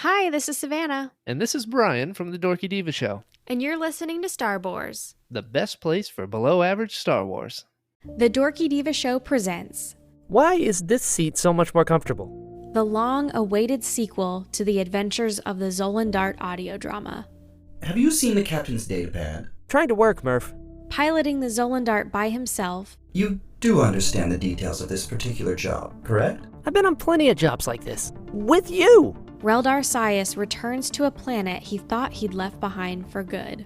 Hi, this is Savannah, And this is Brian from the Dorky Diva Show, and you're listening to Star Wars. the best place for below average Star Wars. The Dorky Diva Show presents Why is this seat so much more comfortable? the long-awaited sequel to the adventures of the Zolan Dart audio drama. Have you seen the captain's datapad? Trying to work, Murph. Piloting the Zolan Dart by himself, You do understand the details of this particular job, correct? I've been on plenty of jobs like this. With you! Reldar Sias returns to a planet he thought he'd left behind for good.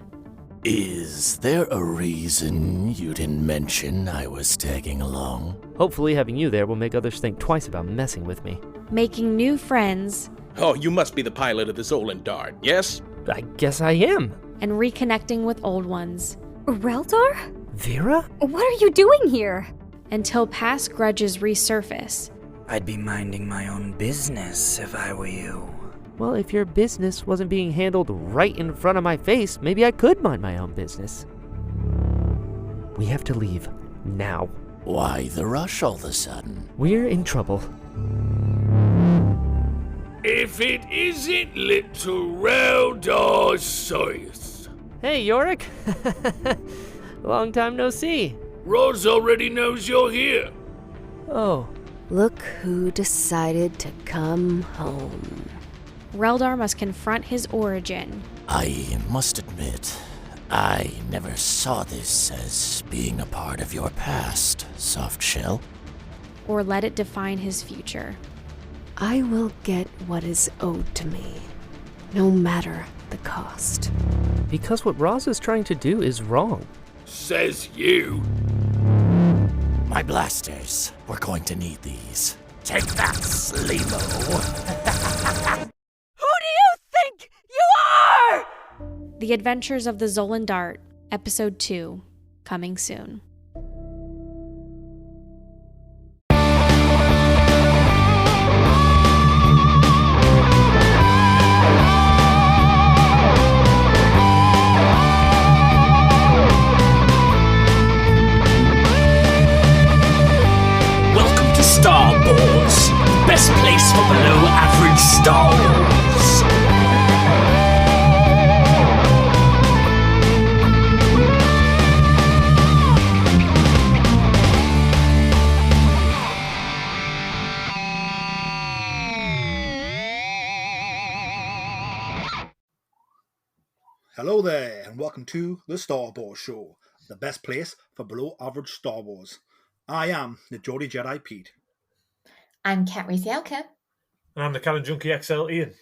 Is there a reason you didn't mention I was tagging along? Hopefully having you there will make others think twice about messing with me. Making new friends Oh, you must be the pilot of the Zolan Dart, yes? I guess I am. and reconnecting with old ones, Reldar? Vera? What are you doing here? until past grudges resurface. I'd be minding my own business if I were you. Well, if your business wasn't being handled right in front of my face, maybe I could mind my own business. We have to leave. Now. Why the rush all of a sudden? We're in trouble. If it isn't little Reldar Sias. Hey, Yorick. Long time no see. Roz already knows you're here. Oh. Look who decided to come home. Reldar must confront his origin, I must admit, I never saw this as being a part of your past, Softshell. or let it define his future. I will get what is owed to me, no matter the cost. Because what Roz is trying to do is wrong. Says you. My blasters, we're going to need these. Take that, Sleemo! Who do you think you are? The Adventures of the Zolan Dart, Episode 2, coming soon. Welcome to Star Wars, best place for below average Star Wars. Hello there, and welcome to the Star Wars Show, the best place for below average Star Wars. I am the Geordie Jedi Pete. I'm Kat Riesielka. And I'm the Canon Junkie XL Iain.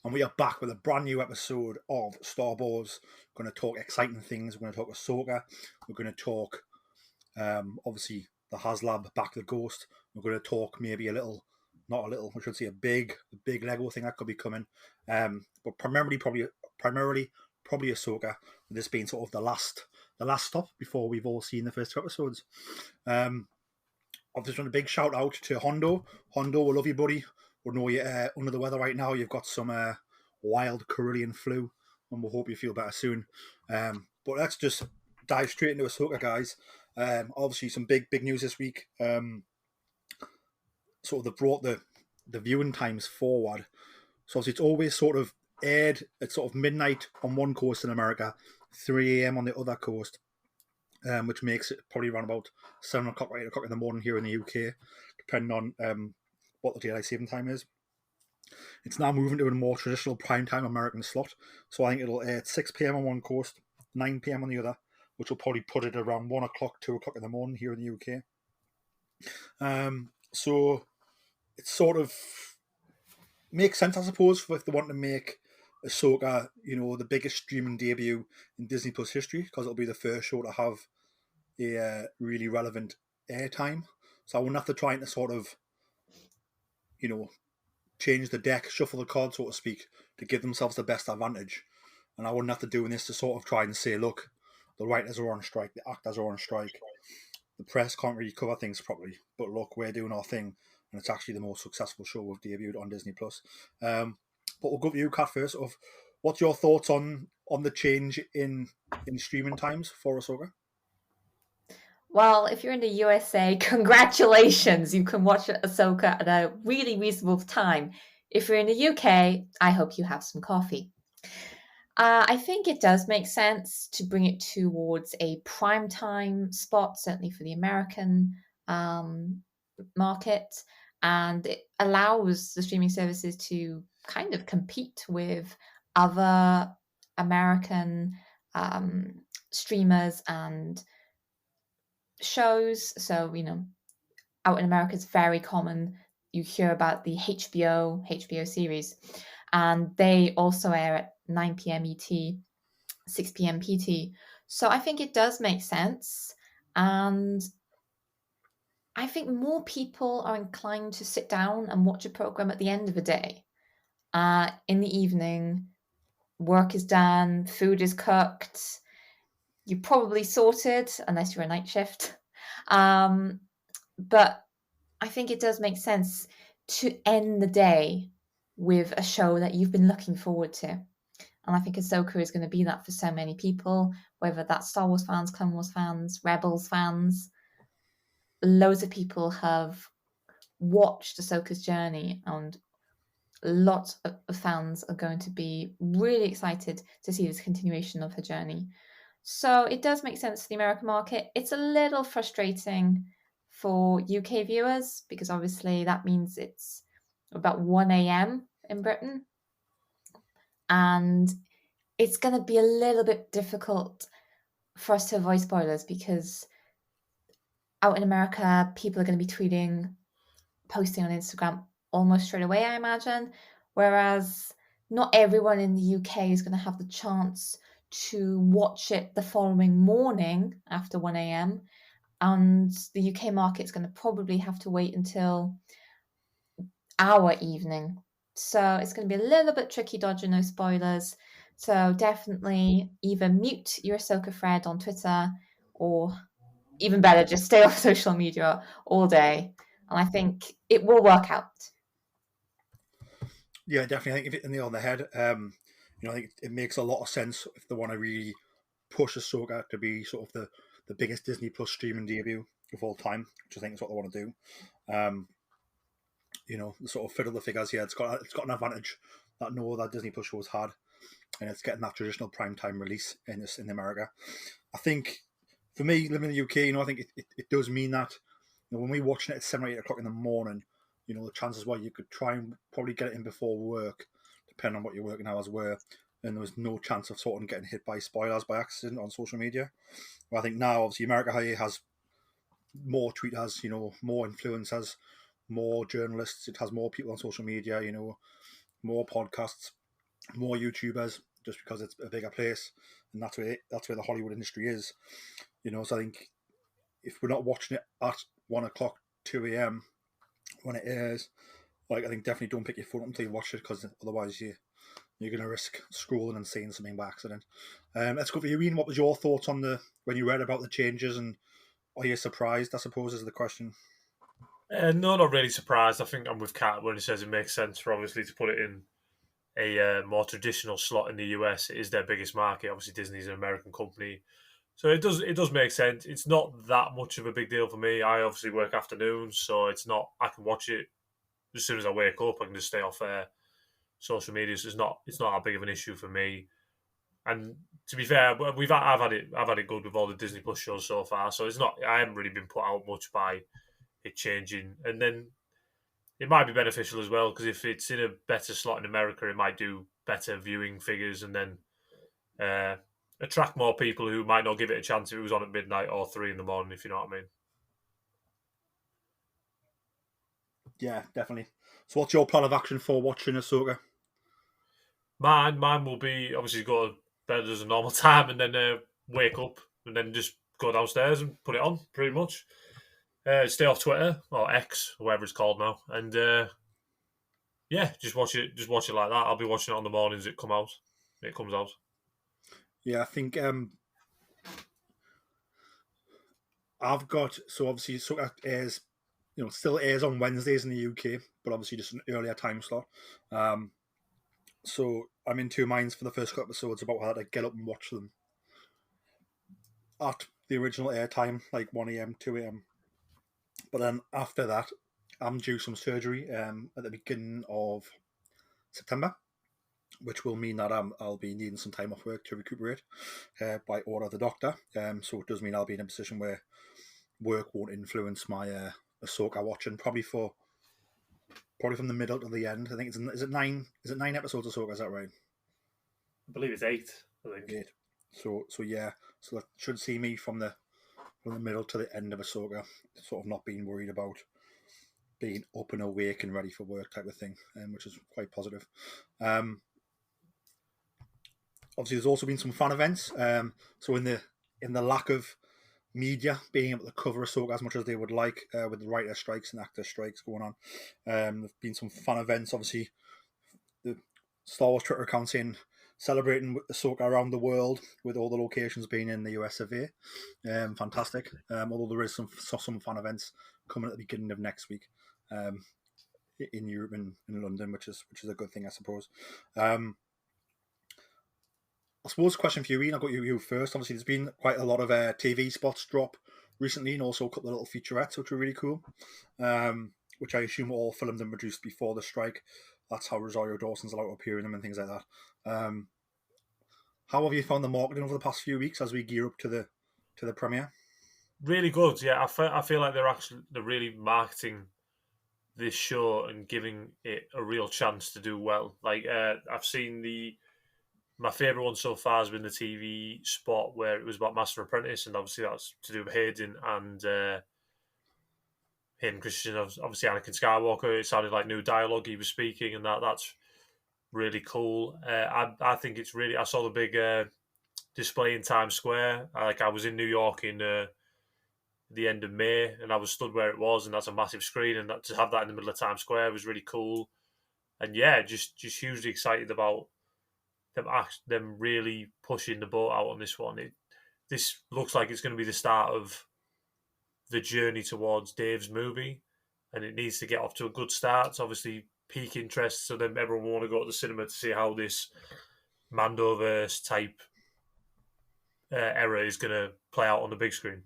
And we are back with a brand new episode of Star Wars. We're going to talk exciting things. We're going to talk Ahsoka. We're going to talk, obviously, the haslab, Back to the Ghost. We're going to talk maybe I should say a big Lego thing that could be coming. But primarily probably Ahsoka, with this being sort of the last stop before we've all seen the first two episodes. I've just done a big shout out to Hondo. Hondo, we love you, buddy. We know you're under the weather right now. You've got some wild Carillion flu, and we'll hope you feel better soon. But let's just dive straight into Ahsoka, guys. Obviously, some big news this week. Sort of they brought the viewing times forward. So obviously it's always sort of aired at sort of midnight on one coast in America, 3 a.m. on the other coast, which makes it probably around about 7 o'clock or 8 o'clock in the morning here in the UK, depending on what the daylight saving time is. It's now moving to a more traditional primetime American slot, so I think it'll air at 6 p.m. on one coast, 9 p.m. on the other, which will probably put it around 1 o'clock, 2 o'clock in the morning here in the UK. So it sort of makes sense, I suppose, if they want to make Ahsoka, the biggest streaming debut in Disney Plus history, because it'll be the first show to have a really relevant airtime. So I wouldn't have to try to sort of, change the deck, shuffle the cards, so to speak, to give themselves the best advantage. And I wouldn't have to do this to sort of try and say, look, the writers are on strike, the actors are on strike, the press can't really cover things properly, but look, we're doing our thing, and it's actually the most successful show we've debuted on Disney Plus. But we'll go to you, Kat, first. What's your thoughts on the change in streaming times for Ahsoka? Well, if you're in the USA, congratulations! You can watch Ahsoka at a really reasonable time. if you're in the UK, I hope you have some coffee. I think it does make sense to bring it towards a primetime spot, certainly for the American market, and it allows the streaming services to kind of compete with other American streamers and shows. So, out in America, it's very common. You hear about the HBO series, and they also air at 9 p.m. ET, 6 p.m. PT. So I think it does make sense. And I think more people are inclined to sit down and watch a program at the end of the day. In the evening, work is done, food is cooked, you're probably sorted, unless you're a night shift. But I think it does make sense to end the day with a show that you've been looking forward to. And I think Ahsoka is going to be that for so many people, whether that's Star Wars fans, Clone Wars fans, Rebels fans. Loads of people have watched Ahsoka's journey, and lots of fans are going to be really excited to see this continuation of her journey. So it does make sense for the American market. It's a little frustrating for UK viewers because obviously that means it's about 1 a.m. in Britain. And it's going to be a little bit difficult for us to avoid spoilers because out in America, people are going to be tweeting, posting on Instagram almost straight away, I imagine. Whereas not everyone in the UK is going to have the chance to watch it the following morning after 1 a.m. And the UK market is going to probably have to wait until our evening. So it's going to be a little bit tricky dodging those spoilers. So definitely either mute your Ahsoka thread on Twitter or even better, just stay off social media all day. And I think it will work out. Yeah, definitely. I think if it hit the nail on the head, I think it makes a lot of sense if they want to really push Ahsoka to be sort of the biggest Disney Plus streaming debut of all time, which I think is what they want to do. The sort of fiddle the figures here. It's got an advantage that no other Disney Plus shows had, and it's getting that traditional primetime release in America. I think for me, living in the UK, I think it does mean that when we're watching it at 7 or 8 o'clock in the morning, the chances were you could try and probably get it in before work, depending on what your working hours were, and there was no chance of sort of getting hit by spoilers by accident on social media. Well, I think now, obviously, America has more tweeters, more influencers, more journalists. It has more people on social media, more podcasts, more YouTubers, just because it's a bigger place, and that's where the Hollywood industry is. So I think if we're not watching it at 1 o'clock, 2 a.m. when it airs, I think definitely don't pick your phone up until you watch it, because otherwise you're going to risk scrolling and seeing something by accident. Let's go for you, Iain. What was your thoughts on when you read about the changes, and are you surprised, I suppose, is the question? No, not really surprised. I think I'm with Kat when he says it makes sense for obviously to put it in a more traditional slot in the US. It is their biggest market. Obviously, Disney's an American company, so it does make sense. It's not that much of a big deal for me. I obviously work afternoons, so it's not. I can watch it as soon as I wake up. I can just stay off social media. So it's not that big of an issue for me. And to be fair, I've had it good with all the Disney Plus shows so far. So it's not. I haven't really been put out much by it changing, and then it might be beneficial as well, because if it's in a better slot in America, it might do better viewing figures, and then attract more people who might not give it a chance if it was on at midnight or 3 in the morning, if you know what I mean. Yeah, definitely. So what's your plan of action for watching Ahsoka? Mine will be obviously go to bed as a normal time, and then wake up, and then just go downstairs and put it on, pretty much. Stay off Twitter or X, whatever it's called now, and just watch it like that. I'll be watching it on the mornings it comes out. Yeah, I think I've got, so obviously Ahsoka airs, still airs on Wednesdays in the UK, but obviously just an earlier time slot. So I'm in two minds for the first couple episodes about how to get up and watch them at the original air time, like 1 a.m., 2 a.m. But then after that, I'm due some surgery at the beginning of September, which will mean that I'll be needing some time off work to recuperate by order of the doctor. So it does mean I'll be in a position where work won't influence my Ahsoka watching, probably from the middle to the end. I think is it 9 episodes of Ahsoka, is that right? I believe it's 8. I think 8. So yeah, so that should see me from the middle to the end of Ahsoka, sort of not being worried about being up and awake and ready for work type of thing, which is quite positive. Obviously, there's also been some fan events. So in the lack of media being able to cover Ahsoka as much as they would like, with the writer strikes and actor strikes going on, there've been some fun events. Obviously, the Star Wars Twitter account saying celebrating Ahsoka around the world, with all the locations being in the US of A. Fantastic. Although there is some fun events coming at the beginning of next week, in Europe and in London, which is a good thing, I suppose. I suppose a question for you, Iain. I'll go to you first. Obviously, there's been quite a lot of TV spots drop recently, and also a couple of little featurettes, which were really cool, which I assume were all filmed and produced before the strike. That's how Rosario Dawson's allowed to appear in them and things like that. How have you found the marketing over the past few weeks as we gear up to the premiere? Really good, yeah. I feel like they're really marketing this show and giving it a real chance to do well. Like, I've seen my favourite one so far has been the TV spot where it was about Master Apprentice, and obviously that's to do with Hayden Christensen, obviously Anakin Skywalker. It sounded like new dialogue he was speaking, and that's really cool. I think it's really. I saw the big display in Times Square. I was in New York in the end of May, and I was stood where it was, and that's a massive screen, and to have that in the middle of Times Square was really cool. And yeah, just hugely excited about them really pushing the boat out on this one. This looks like it's going to be the start of the journey towards Dave's movie, and it needs to get off to a good start. It's obviously peak interest, so then everyone will want to go to the cinema to see how this Mandoverse type era is going to play out on the big screen.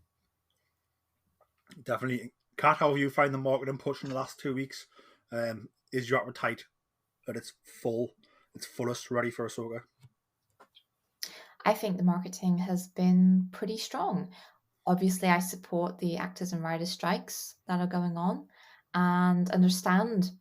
Definitely. Kat, how have you found the marketing push in the last 2 weeks? Is your appetite at its fullest ready for Ahsoka? I think the marketing has been pretty strong. Obviously, I support the actors and writers strikes that are going on and understand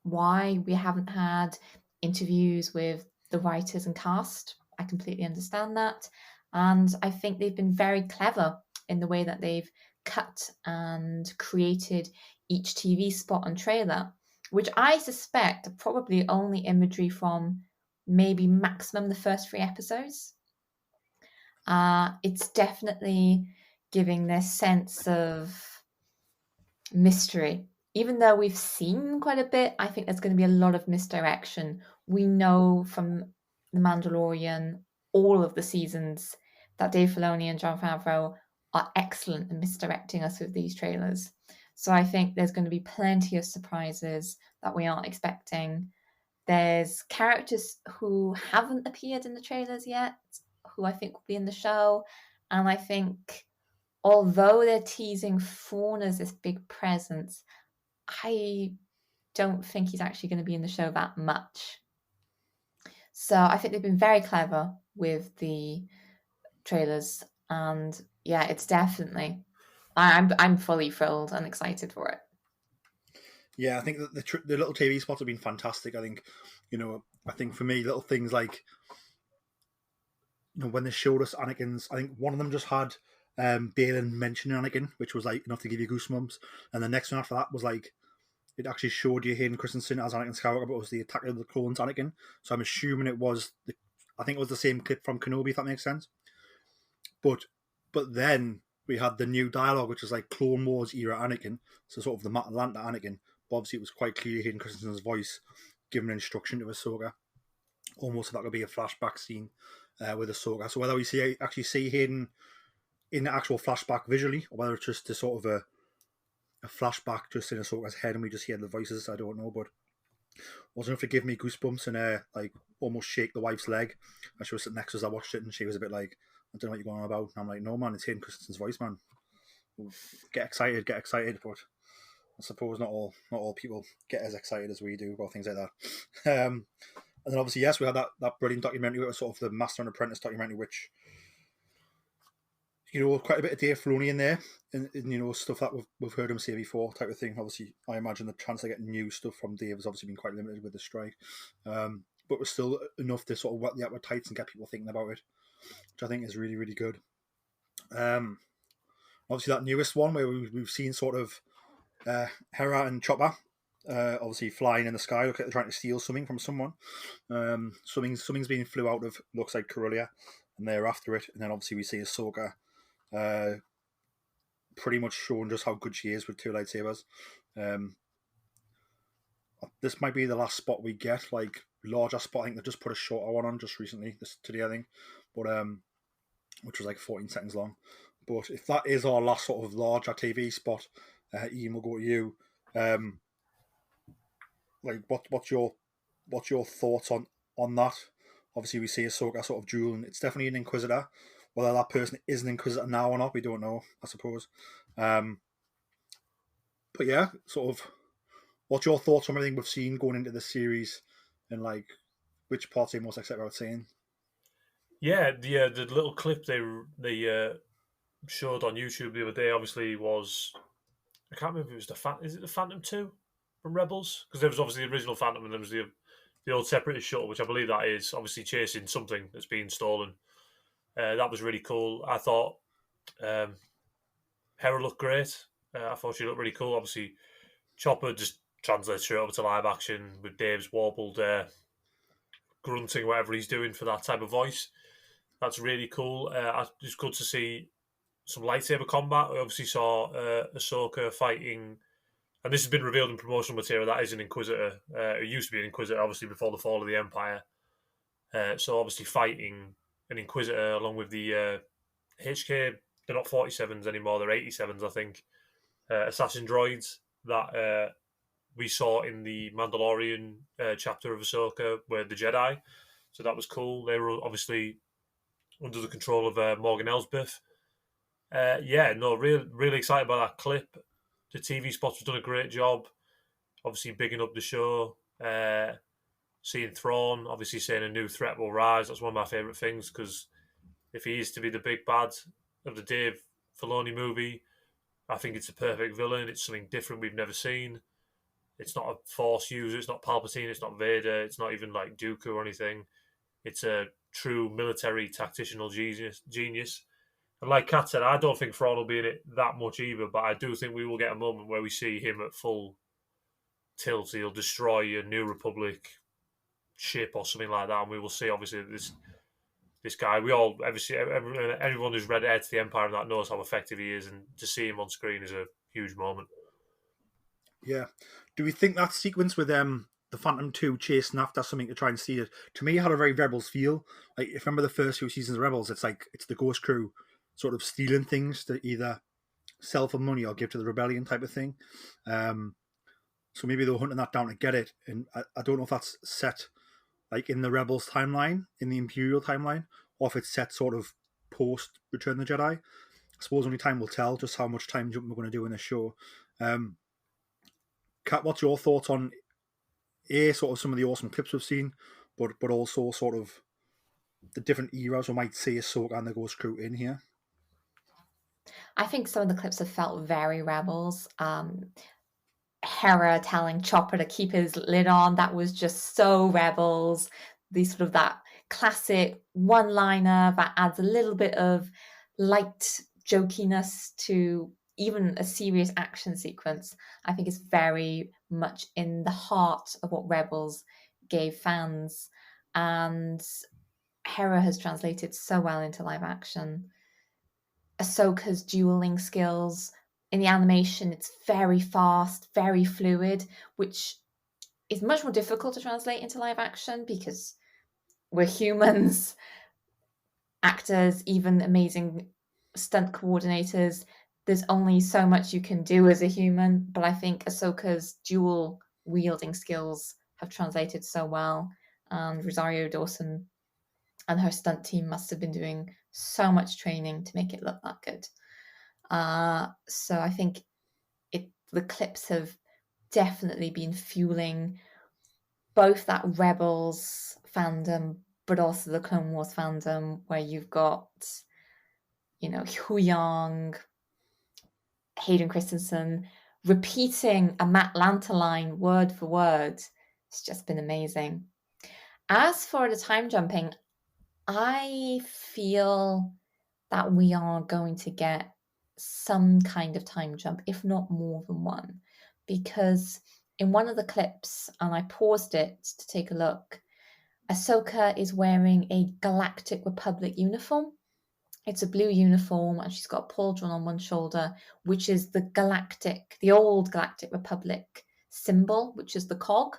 why we haven't had interviews with the writers and cast. I completely understand that. And I think they've been very clever in the way that they've cut and created each TV spot and trailer, which I suspect are probably only imagery from maybe maximum the first 3 episodes. It's definitely giving this sense of mystery. Even though we've seen quite a bit, I think there's going to be a lot of misdirection. We know from The Mandalorian, all of the seasons, that Dave Filoni and Jon Favreau are excellent in misdirecting us with these trailers. So I think there's going to be plenty of surprises that we aren't expecting. There's characters who haven't appeared in the trailers yet, who I think will be in the show. And I think, although they're teasing Thrawn as this big presence, I don't think he's actually going to be in the show that much. So I think they've been very clever with the trailers. And yeah, it's definitely... I'm fully thrilled and excited for it. Yeah, I think that the little TV spots have been fantastic. I think, for me, little things like, when they showed us Anakin's, I think one of them just had Balin mentioning Anakin, which was like enough to give you goosebumps. And the next one after that was like, it actually showed you Hayden Christensen as Anakin Skywalker, but it was the Attack of the Clones Anakin. So I'm assuming it was the same clip from Kenobi, if that makes sense. But then we had the new dialogue, which was like Clone Wars era Anakin, so sort of the Atlanta Anakin. But obviously, it was quite clear Hayden Christensen's voice giving instruction to Ahsoka. Almost like that could be a flashback scene with Ahsoka. So whether we actually see Hayden in the actual flashback visually, or whether it's just a sort of a flashback just in Ahsoka's head and we just hear the voices, I don't know. But wasn't enough to give me goosebumps and like almost shake the wife's leg. And she was sitting next to us, I watched it, and she was a bit like, I don't know what you're going on about. And I'm like, no, man, it's Hayden Christensen's voice, man. Get excited. But I suppose not all people get as excited as we do about things like that. And then obviously, yes, we had that brilliant documentary, it was sort of the Master and Apprentice documentary, which, quite a bit of Dave Filoni in there, and stuff that we've heard him say before, type of thing. Obviously, I imagine the chance to get new stuff from Dave has obviously been quite limited with the strike, but was still enough to sort of whet the appetites and get people thinking about it, which I think is really, really good. Obviously, that newest one where we've seen sort of Hera and Chopper, obviously flying in the sky. Look like they're trying to steal something from someone. Something's being flew out of, looks like Corellia, and they're after it. And then obviously we see Ahsoka pretty much showing just how good she is with two lightsabers. This might be the last spot we get, like larger spot. I think they just put a shorter one on just recently, today I think, but which was like 14 seconds long. But if that is our last sort of larger TV spot, Iain, we'll go to you. Like, what's your thoughts on that? Obviously, we see Ahsoka sort of dueling. It's definitely an Inquisitor. Whether that person is an Inquisitor now or not, we don't know, I suppose. But yeah, sort of, what's your thoughts on everything we've seen going into the series, and like which parts are you most excited about seeing? Yeah, the little clip they showed on YouTube the other day obviously was, I can't remember if it was is it the Phantom 2 from Rebels? Because there was obviously the original Phantom and there was the old Separatist shuttle, which I believe that is obviously chasing something that's been stolen. That was really cool. I thought Hera looked great. I thought she looked really cool. Obviously, Chopper just translates straight over to live action with Dave's warbled grunting, whatever he's doing for that type of voice. That's really cool. It's good to see some lightsaber combat. We obviously saw Ahsoka fighting, and this has been revealed in promotional material, that is an Inquisitor. It used to be an Inquisitor, obviously, before the fall of the Empire. So obviously fighting an Inquisitor along with the HK, they're not 47s anymore, they're 87s, I think. Assassin droids that we saw in the Mandalorian chapter of Ahsoka with the Jedi. So that was cool. They were obviously under the control of Morgan Elsbeth. Really excited by that clip. The TV spots have done a great job. Obviously bigging up the show. Seeing Thrawn, obviously saying a new threat will rise. That's one of my favourite things, because if he is to be the big bad of the Dave Filoni movie, I think it's a perfect villain. It's something different we've never seen. It's not a Force user. It's not Palpatine. It's not Vader. It's not even like Dooku or anything. It's a true military tactical genius. And like Kat said, I don't think Thrawn will be in it that much either, but I do think we will get a moment where we see him at full tilt. He'll destroy a New Republic ship or something like that, and we will see obviously this guy. We all everyone who's read Heir to the Empire and that knows how effective he is, and to see him on screen is a huge moment. Yeah. Do we think that sequence with the Phantom 2 chasing after something to try and steal it, to me, it had a very Rebels feel. Like, if you remember the first few seasons of Rebels, it's like it's the Ghost Crew sort of stealing things to either sell for money or give to the rebellion type of thing. So maybe they were hunting that down to get it, and I don't know if that's set like in the Rebels timeline, in the Imperial timeline, or if it's set sort of post Return of the Jedi. I suppose only time will tell just how much time jumping we're going to do in this show. Kat, what's your thoughts on sort of some of the awesome clips we've seen, but also sort of the different eras we might see Ahsoka and the Ghost Crew in here? I think some of the clips have felt very Rebels. Hera telling Chopper to keep his lid on, that was just so Rebels. That classic one-liner that adds a little bit of light jokiness to even a serious action sequence. I think is very much in the heart of what Rebels gave fans, and Hera has translated so well into live action. Ahsoka's dueling skills in the animation, it's very fast, very fluid, which is much more difficult to translate into live action because we're humans. Actors, even amazing stunt coordinators, there's only so much you can do as a human, but I think Ahsoka's dual wielding skills have translated so well, and Rosario Dawson and her stunt team must have been doing so much training to make it look that good. So I think the clips have definitely been fueling both that Rebels fandom, but also the Clone Wars fandom, where you've got, Hu Yang, Hayden Christensen repeating a Matt Lanter line word for word. It's just been amazing. As for the time jumping, I feel that we are going to get some kind of time jump, if not more than one, because in one of the clips, and I paused it to take a look, Ahsoka is wearing a Galactic Republic uniform. It's a blue uniform, and she's got a pauldron on one shoulder, which is the old Galactic Republic symbol, which is the cog.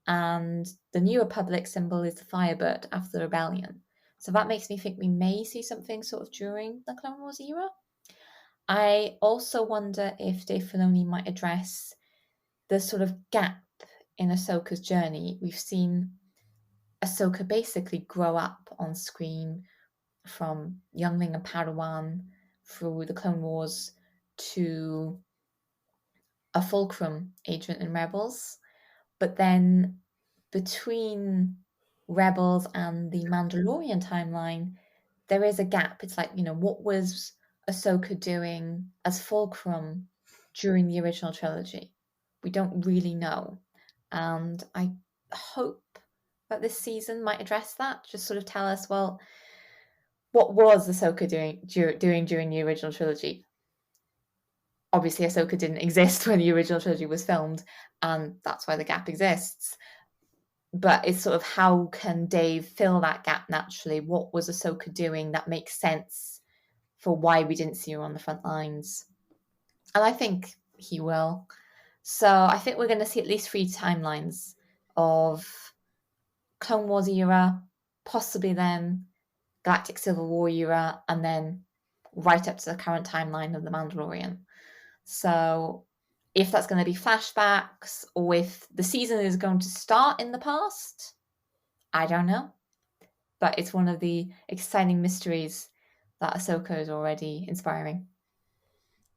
And the New Republic symbol is the Firebird after the rebellion. So that makes me think we may see something sort of during the Clone Wars era. I also wonder if Dave Filoni might address the sort of gap in Ahsoka's journey. We've seen Ahsoka basically grow up on screen from youngling and Padawan through the Clone Wars to a fulcrum agent in Rebels. But then between Rebels and the Mandalorian timeline, there is a gap. It's like, what was Ahsoka doing as fulcrum during the original trilogy? We don't really know. And I hope that this season might address that, just sort of tell us, well, what was Ahsoka doing during the original trilogy? Obviously, Ahsoka didn't exist when the original trilogy was filmed, and that's why the gap exists. But it's sort of, how can Dave fill that gap naturally? What was Ahsoka doing that makes sense for why we didn't see her on the front lines? And I think he will. So I think we're going to see at least 3 timelines of Clone Wars era, possibly then Galactic Civil War era, and then right up to the current timeline of The Mandalorian. So if that's going to be flashbacks, or if the season is going to start in the past, I don't know. But it's one of the exciting mysteries that Ahsoka is already inspiring.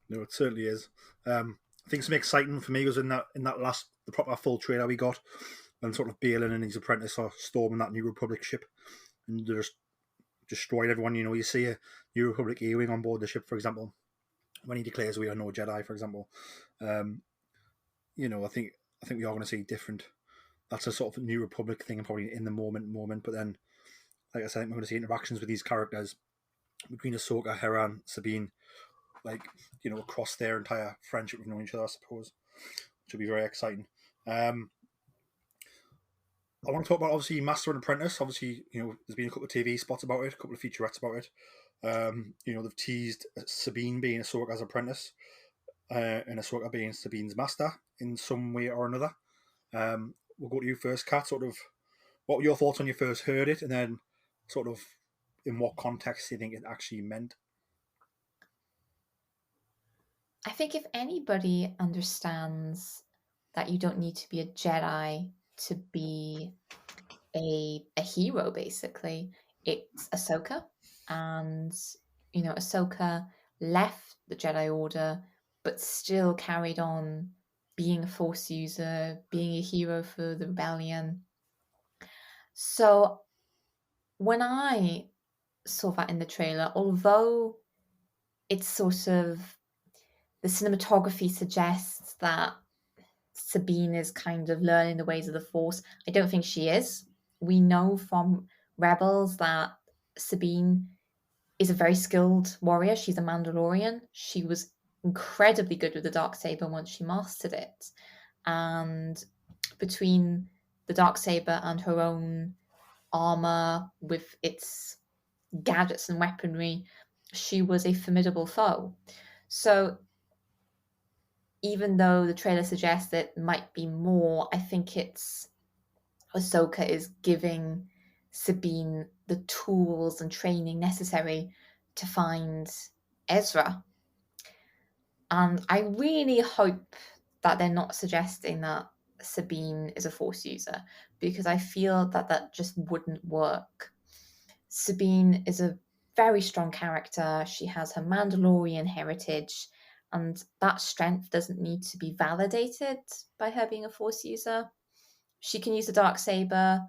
No, it certainly is. I think something exciting for me was in that last, the proper full trailer we got, and sort of Balin and his apprentice are storming that New Republic ship, and they're just destroyed everyone. You see a New Republic A-wing on board the ship, for example, when he declares we are no Jedi, for example. I think we are going to see different. That's a sort of New Republic thing, probably in the moment. But then, like I said, we're going to see interactions with these characters between Ahsoka, Hera, and Sabine, across their entire friendship with knowing each other, I suppose, which will be very exciting. I want to talk about, obviously, Master and Apprentice. Obviously, there's been a couple of TV spots about it, a couple of featurettes about it. They've teased Sabine being Ahsoka's apprentice, and Ahsoka being Sabine's master in some way or another. We'll go to you first, Kat. Sort of, what were your thoughts when you first heard it, and then sort of in what context do you think it actually meant? I think if anybody understands that you don't need to be a Jedi to be a hero, basically, it's Ahsoka. And, Ahsoka left the Jedi Order, but still carried on being a Force user, being a hero for the rebellion. So when I saw that in the trailer, although it's sort of, the cinematography suggests that Sabine is kind of learning the ways of the Force, I don't think she is. We know from Rebels that Sabine is a very skilled warrior. She's a Mandalorian. She was incredibly good with the Darksaber once she mastered it. And between the Darksaber and her own armor with its gadgets and weaponry, she was a formidable foe. So even though the trailer suggests it might be more, I think it's Ahsoka is giving Sabine the tools and training necessary to find Ezra. And I really hope that they're not suggesting that Sabine is a Force user, because I feel that that just wouldn't work. Sabine is a very strong character. She has her Mandalorian heritage, And that strength doesn't need to be validated by her being a Force user. She can use a Darksaber.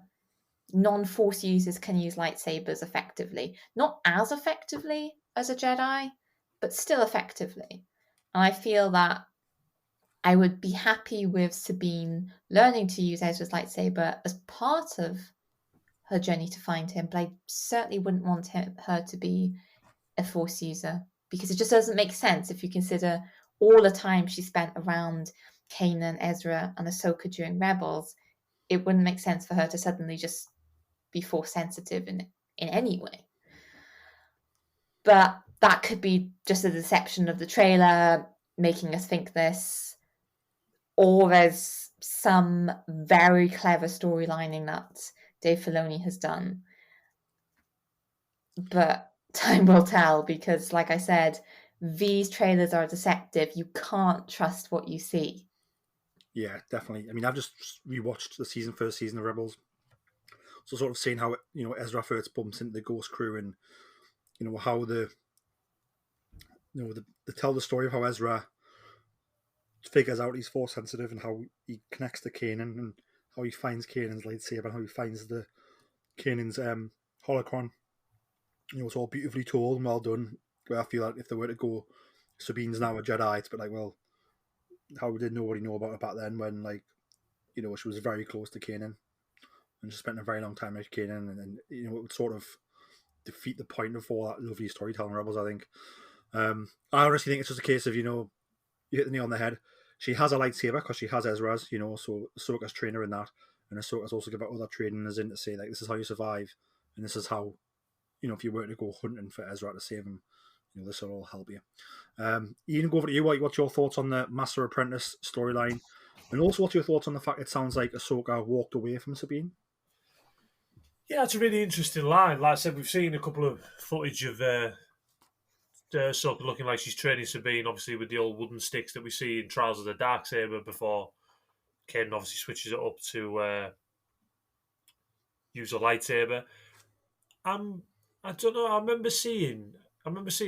Non-Force users can use lightsabers effectively. Not as effectively as a Jedi, but still effectively. And I feel that I would be happy with Sabine learning to use Ezra's lightsaber as part of her journey to find him, but I certainly wouldn't want her to be a Force user, because it just doesn't make sense if you consider all the time she spent around Kanan, Ezra, and Ahsoka during Rebels. It wouldn't make sense for her to suddenly just be Force sensitive in any way. But that could be just a deception of the trailer, making us think this, or there's some very clever storylining that Dave Filoni has done. But time will tell, because like I said, these trailers are deceptive. You can't trust what you see. Yeah, definitely. I mean, I've just rewatched the first season of Rebels, so sort of seeing how Ezra first bumps into the Ghost crew, and how they tell the story of how Ezra figures out he's Force sensitive, and how he connects to Kanan, and how he finds Kanan's lightsaber, and how he finds Kanan's holocron. It's all beautifully told and well done. Where I feel like if they were to go, Sabine's now a Jedi, it's like, well, how did nobody know about her back then when, she was very close to Kanan and she spent a very long time with Kanan, and then, it would sort of defeat the point of all that lovely storytelling Rebels, I think. I honestly think it's just a case of, you hit the nail on the head. She has a lightsaber because she has Ezra's, so Ahsoka's trainer in that, and Ahsoka's also given other training as in to say, like, this is how you survive, and this is how, if you were to go hunting for Ezra to save him, this will all help you. Iain, go over to you. What's your thoughts on the Master Apprentice storyline? And also, what's your thoughts on the fact it sounds like Ahsoka walked away from Sabine? Yeah, it's a really interesting line. Like I said, we've seen a couple of footage of Ahsoka looking like she's training Sabine, obviously with the old wooden sticks that we see in Trials of the Darksaber before Kanan obviously switches it up to use a lightsaber. I don't know. I remember seeing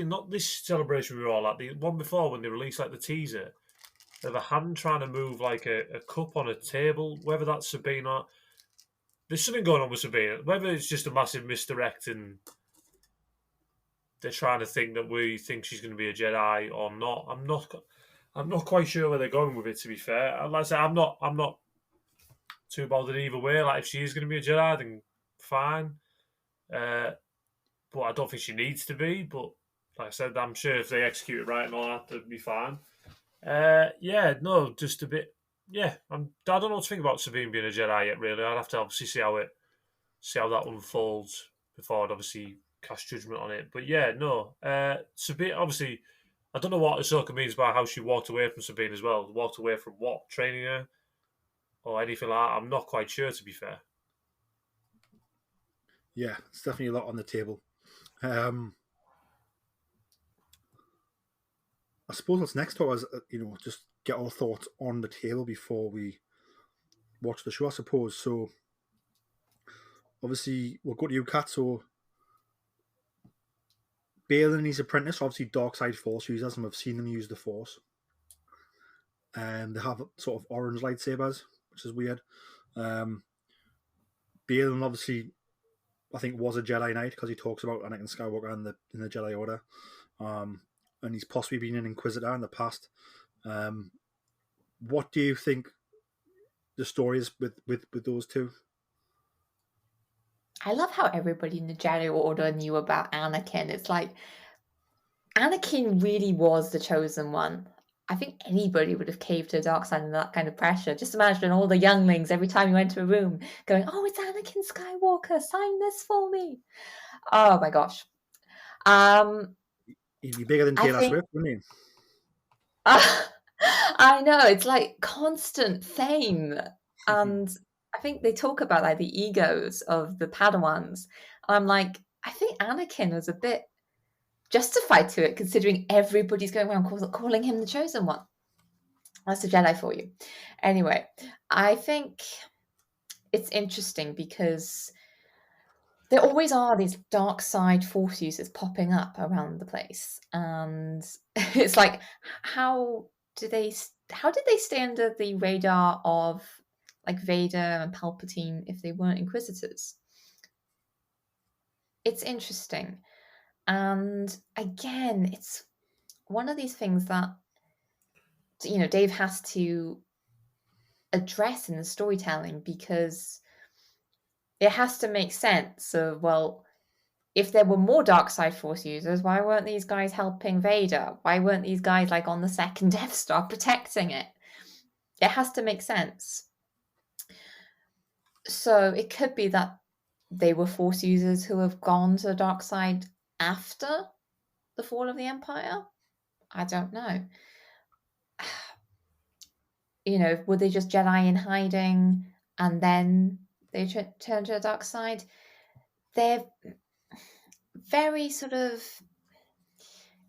not this celebration we were all at, the one before when they released like the teaser of a hand trying to move like a cup on a table. Whether that's Sabine or there's something going on with Sabine. Whether it's just a massive misdirect and they're trying to think that we think she's going to be a Jedi or not. I'm not quite sure where they're going with it. To be fair, like I say, I'm not too bothered either way. Like if she is going to be a Jedi, then fine. But I don't think she needs to be. But like I said, I'm sure if they execute it right and all that, they'll be fine. Just a bit. Yeah, I don't know what to think about Sabine being a Jedi yet. Really, I'd have to obviously see how that unfolds before I'd obviously cast judgment on it. But yeah, no. Sabine, obviously, I don't know what Ahsoka means by how she walked away from Sabine as well. Walked away from what? Training her or anything like that? I'm not quite sure, to be fair. Yeah, it's definitely a lot on the table. I suppose what's next to us, just get our thoughts on the table before we watch the show, I suppose. So, obviously, we'll go to you, Kat. So, Bail and his apprentice, obviously dark side Force users, and we've seen them use the Force. And they have sort of orange lightsabers, which is weird. Bail, obviously, I think was a Jedi Knight because he talks about Anakin Skywalker in the Jedi Order, and he's possibly been an Inquisitor in the past. What do you think the story is with those two? I love how everybody in the Jedi Order knew about Anakin. It's like Anakin really was the chosen one. I think anybody would have caved to the dark side under that kind of pressure. Just imagine all the younglings every time you went to a room going, "Oh, it's Anakin Skywalker. Sign this for me." Oh my gosh. He'd be bigger than Taylor Swift, wouldn't he? I know, it's like constant fame. And I think they talk about like the egos of the Padawans. I'm like, I think Anakin was a bit justified to it, considering everybody's going around calling him the chosen one. That's a Jedi for you. Anyway, I think it's interesting because there always are these dark side force users popping up around the place, and it's like, how did they stay under the radar of like Vader and Palpatine if they weren't Inquisitors? It's interesting, and again, it's one of these things that Dave has to address in the storytelling, because it has to make sense of, well, if there were more dark side force users, why weren't these guys helping Vader? Why weren't these guys like on the second Death Star protecting it? It has to make sense. So it could be that they were force users who have gone to the dark side after the fall of the Empire. I don't know. Were they just Jedi in hiding and then they turned to the dark side? They're very sort of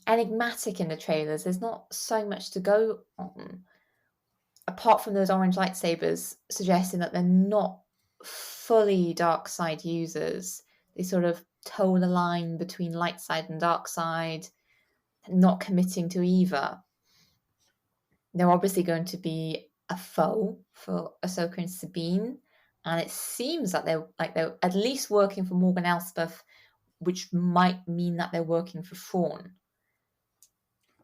enigmatic in the trailers. There's not so much to go on, apart from those orange lightsabers suggesting that they're not fully dark side users. They sort of toe the line between light side and dark side, not committing to either. They're obviously going to be a foe for Ahsoka and Sabine, and it seems that they're at least working for Morgan Elspeth, which might mean that they're working for Thrawn.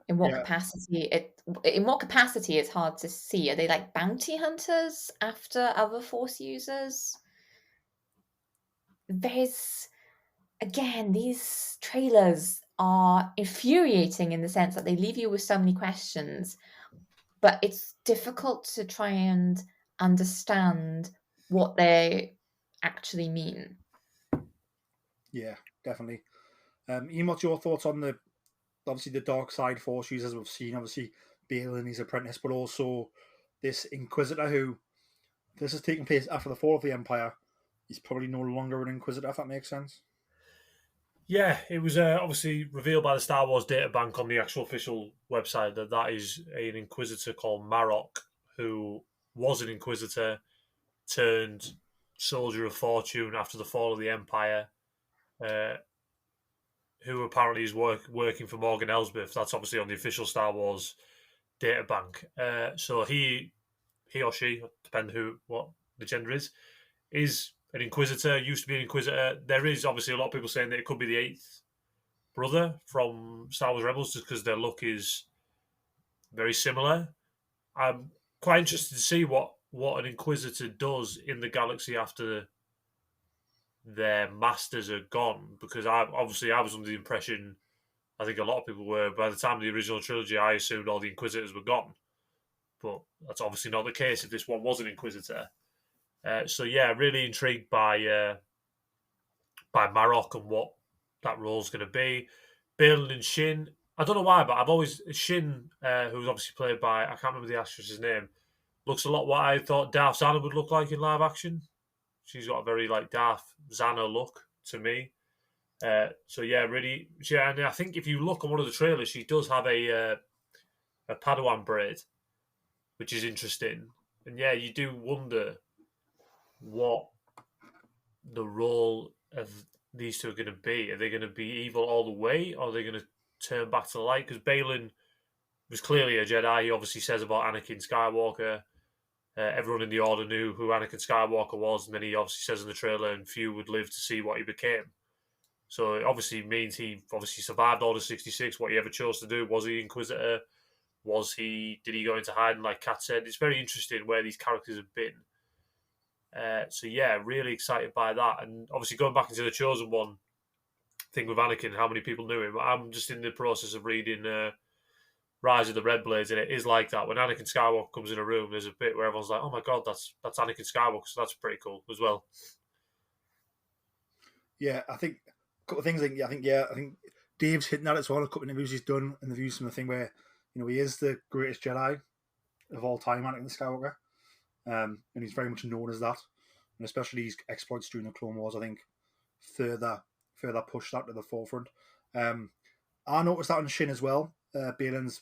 In what capacity? In what capacity? It's hard to see. Are they like bounty hunters after other Force users? Again, these trailers are infuriating in the sense that they leave you with so many questions, but it's difficult to try and understand what they actually mean. Yeah, definitely. Iain, what's your thoughts on the dark side force users we've seen? Obviously, Bale and his apprentice, but also this Inquisitor who, this is taking place after the fall of the Empire. He's probably no longer an Inquisitor, if that makes sense. Yeah, it was obviously revealed by the Star Wars databank on the actual official website that is an Inquisitor called Marok, who was an Inquisitor, turned soldier of fortune after the fall of the Empire, who apparently is working for Morgan Elsbeth. That's obviously on the official Star Wars databank. So he or she, depending what the gender is an Inquisitor, used to be an Inquisitor. There is obviously a lot of people saying that it could be the eighth brother from Star Wars Rebels, just because their look is very similar. I'm quite interested to see what an Inquisitor does in the galaxy after their masters are gone, because I was under the impression, I think a lot of people were, by the time of the original trilogy, I assumed all the Inquisitors were gone. But that's obviously not the case if this one was an Inquisitor. So yeah, really intrigued by Marok and what that role's going to be. Bill and Shin, I don't know why, but I've always Shin, who's obviously played by, I can't remember the actress's name, looks a lot what I thought Darth Zana would look like in live action. She's got a very like Darth Zana look to me. So yeah, really, yeah. And I think if you look on one of the trailers, she does have a Padawan braid, which is interesting. And yeah, you do wonder what the role of these two are going to be. Are they going to be evil all the way, or are they going to turn back to the light? Because Balin was clearly a Jedi. He obviously says about Anakin Skywalker. Everyone in the Order knew who Anakin Skywalker was, and then he obviously says in the trailer, and few would live to see what he became. So it obviously means he obviously survived Order 66, what he ever chose to do. Was he Inquisitor? Did he go into hiding like Kat said? It's very interesting where these characters have been. So yeah, really excited by that. And obviously going back into the Chosen One thing with Anakin, how many people knew him. I'm just in the process of reading Rise of the Red Blades, and it is like that. When Anakin Skywalker comes in a room, there's a bit where everyone's like, oh my god, that's Anakin Skywalker, so that's pretty cool as well. Yeah, I think a couple of things. I think Dave's hitting at it as well. A couple of interviews he's done, and the views from the thing where he is the greatest Jedi of all time, Anakin Skywalker, and he's very much known as that. And especially his exploits during the Clone Wars, I think, further push that to the forefront. I noticed that on Shin as well, Balin's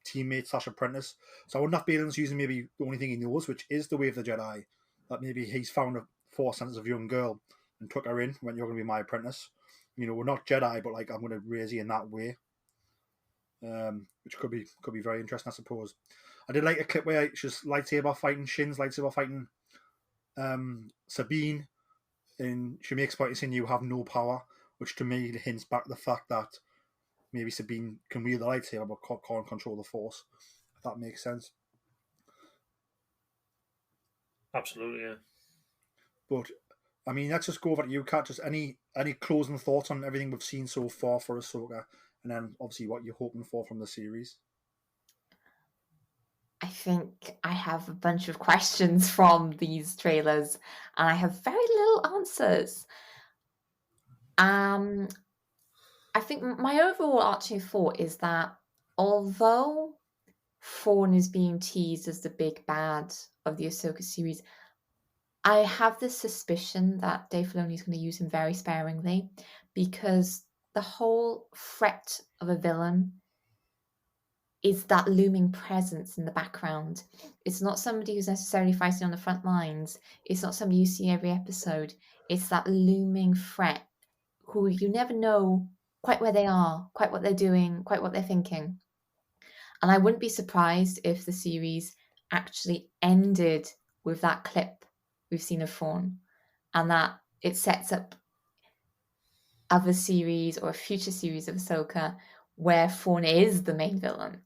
teammate / apprentice. So I wonder if Balin's using maybe the only thing he knows, which is the way of the Jedi. That maybe he's found a force sensitive young girl and took her in, went, "You're going to be my apprentice. You know, we're not Jedi, but like I'm going to raise you in that way." Which could be very interesting, I suppose. I did like a clip where she's lightsaber fighting Shin's lightsaber fighting Sabine, and she makes point of saying you have no power, which to me hints back to the fact that maybe Sabine can wield the lightsaber but can't control the Force. If that makes sense. Absolutely, yeah. But I mean, let's just go over to you, Kat. Just any closing thoughts on everything we've seen so far for Ahsoka, and then obviously what you're hoping for from the series. I think I have a bunch of questions from these trailers, and I have very little answers. I think my overall arching thought is that although Thrawn is being teased as the big bad of the Ahsoka series, I have this suspicion that Dave Filoni is going to use him very sparingly, because the whole threat of a villain is that looming presence in the background. It's not somebody who's necessarily fighting on the front lines. It's not somebody you see every episode. It's that looming threat who you never know quite where they are, quite what they're doing, quite what they're thinking. And I wouldn't be surprised if the series actually ended with that clip we've seen of Thrawn, and that it sets up other series or a future series of Ahsoka where Thrawn is the main villain,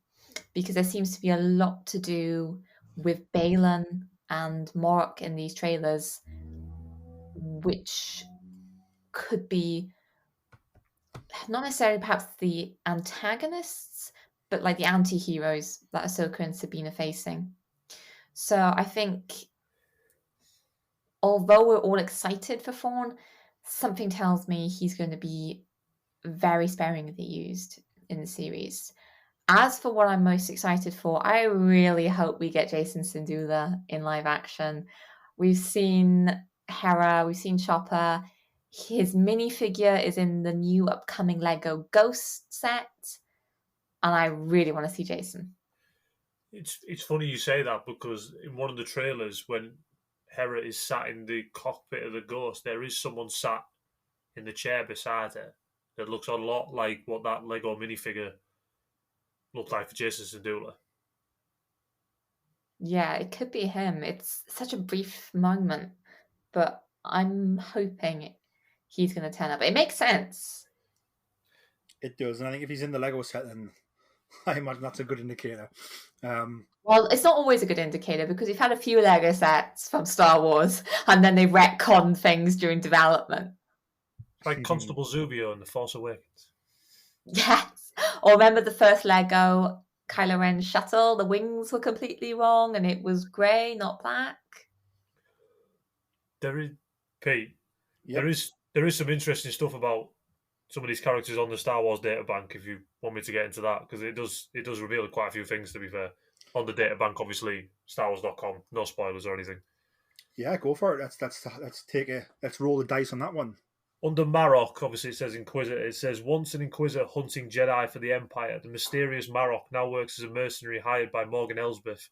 because there seems to be a lot to do with Baylan and Morok in these trailers, which could be not necessarily perhaps the antagonists, but like the anti-heroes that Ahsoka and Sabine are facing. So I think, although we're all excited for Thrawn, something tells me he's going to be very sparingly used in the series. As for what I'm most excited for, I really hope we get Jason Syndulla in live action. We've seen Hera, we've seen Chopper. His minifigure is in the new upcoming Lego Ghost set, and I really want to see Jason. It's funny you say that, because in one of the trailers, when Hera is sat in the cockpit of the Ghost, there is someone sat in the chair beside her that looks a lot like what that Lego minifigure looked like for Jason Syndulla. Yeah, it could be him. It's such a brief moment, but I'm hoping he's going to turn up. It makes sense. It does, and I think if he's in the Lego set, then I imagine that's a good indicator. Well, it's not always a good indicator, because we've had a few Lego sets from Star Wars, and then they retcon things during development. Like Constable Zubio in The Force Awakens. Yes. Or remember the first Lego Kylo Ren shuttle? The wings were completely wrong, and it was grey, not black. There is, Pete. Yep. There is some interesting stuff about some of these characters on the Star Wars data bank, if you want me to get into that, because it does reveal quite a few things, to be fair. On the data bank, obviously, StarWars.com, no spoilers or anything. Yeah, go for it. Let's roll the dice on that one. Under Marok, obviously it says Inquisitor. It says, once an Inquisitor hunting Jedi for the Empire, the mysterious Marok now works as a mercenary hired by Morgan Elsbeth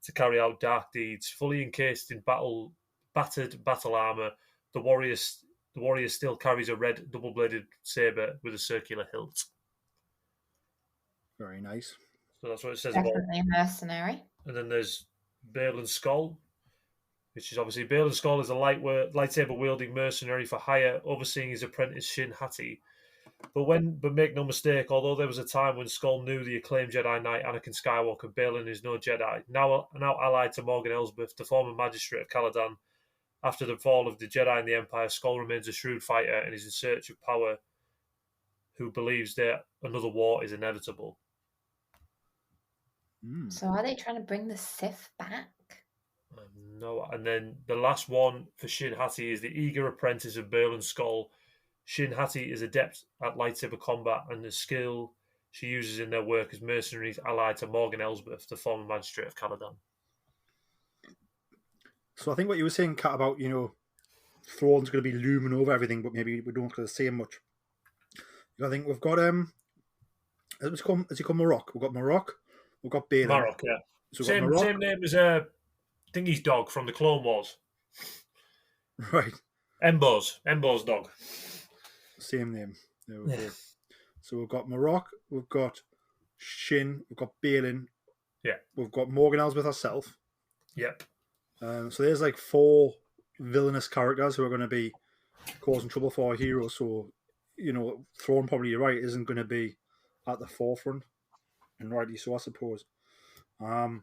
to carry out dark deeds. Fully encased in battered battle armor, the warrior still carries a red double-bladed saber with a circular hilt. Very nice. So that's what it says. Definitely a mercenary. And then there's Baylan Skoll, which is obviously Baylan Skoll is a lightsaber-wielding mercenary for hire, overseeing his apprentice Shin Hati. But make no mistake, although there was a time when Skoll knew the acclaimed Jedi Knight Anakin Skywalker, Baylan is no Jedi. Now allied to Morgan Elsbeth, the former magistrate of Caladan. After the fall of the Jedi and the Empire, Skoll remains a shrewd fighter and is in search of power, who believes that another war is inevitable. So are they trying to bring the Sith back? No. And then the last one for Shin Hati is the eager apprentice of Baylan Skoll. Shin Hati is adept at lightsaber combat, and the skill she uses in their work as mercenaries allied to Morgan Elsbeth, the former magistrate of Caladan. So I think what you were saying, Kat, about, Thrawn's going to be looming over everything, but maybe we don't get to see him much. I think we've got has he come Marok? We've got Marok. We've got Baylan. Marok, yeah. So same name as Thingy's dog from the Clone Wars. Right. Embo's dog. Same name. There we Yeah. go. So we've got Marok, we've got Shin, we've got Balin, Yeah. we've got Morgan Elsbeth herself. Yep. So there's like 4 villainous characters who are going to be causing trouble for our heroes. So, Thrawn, probably you're right, isn't going to be at the forefront. And rightly so, I suppose. Do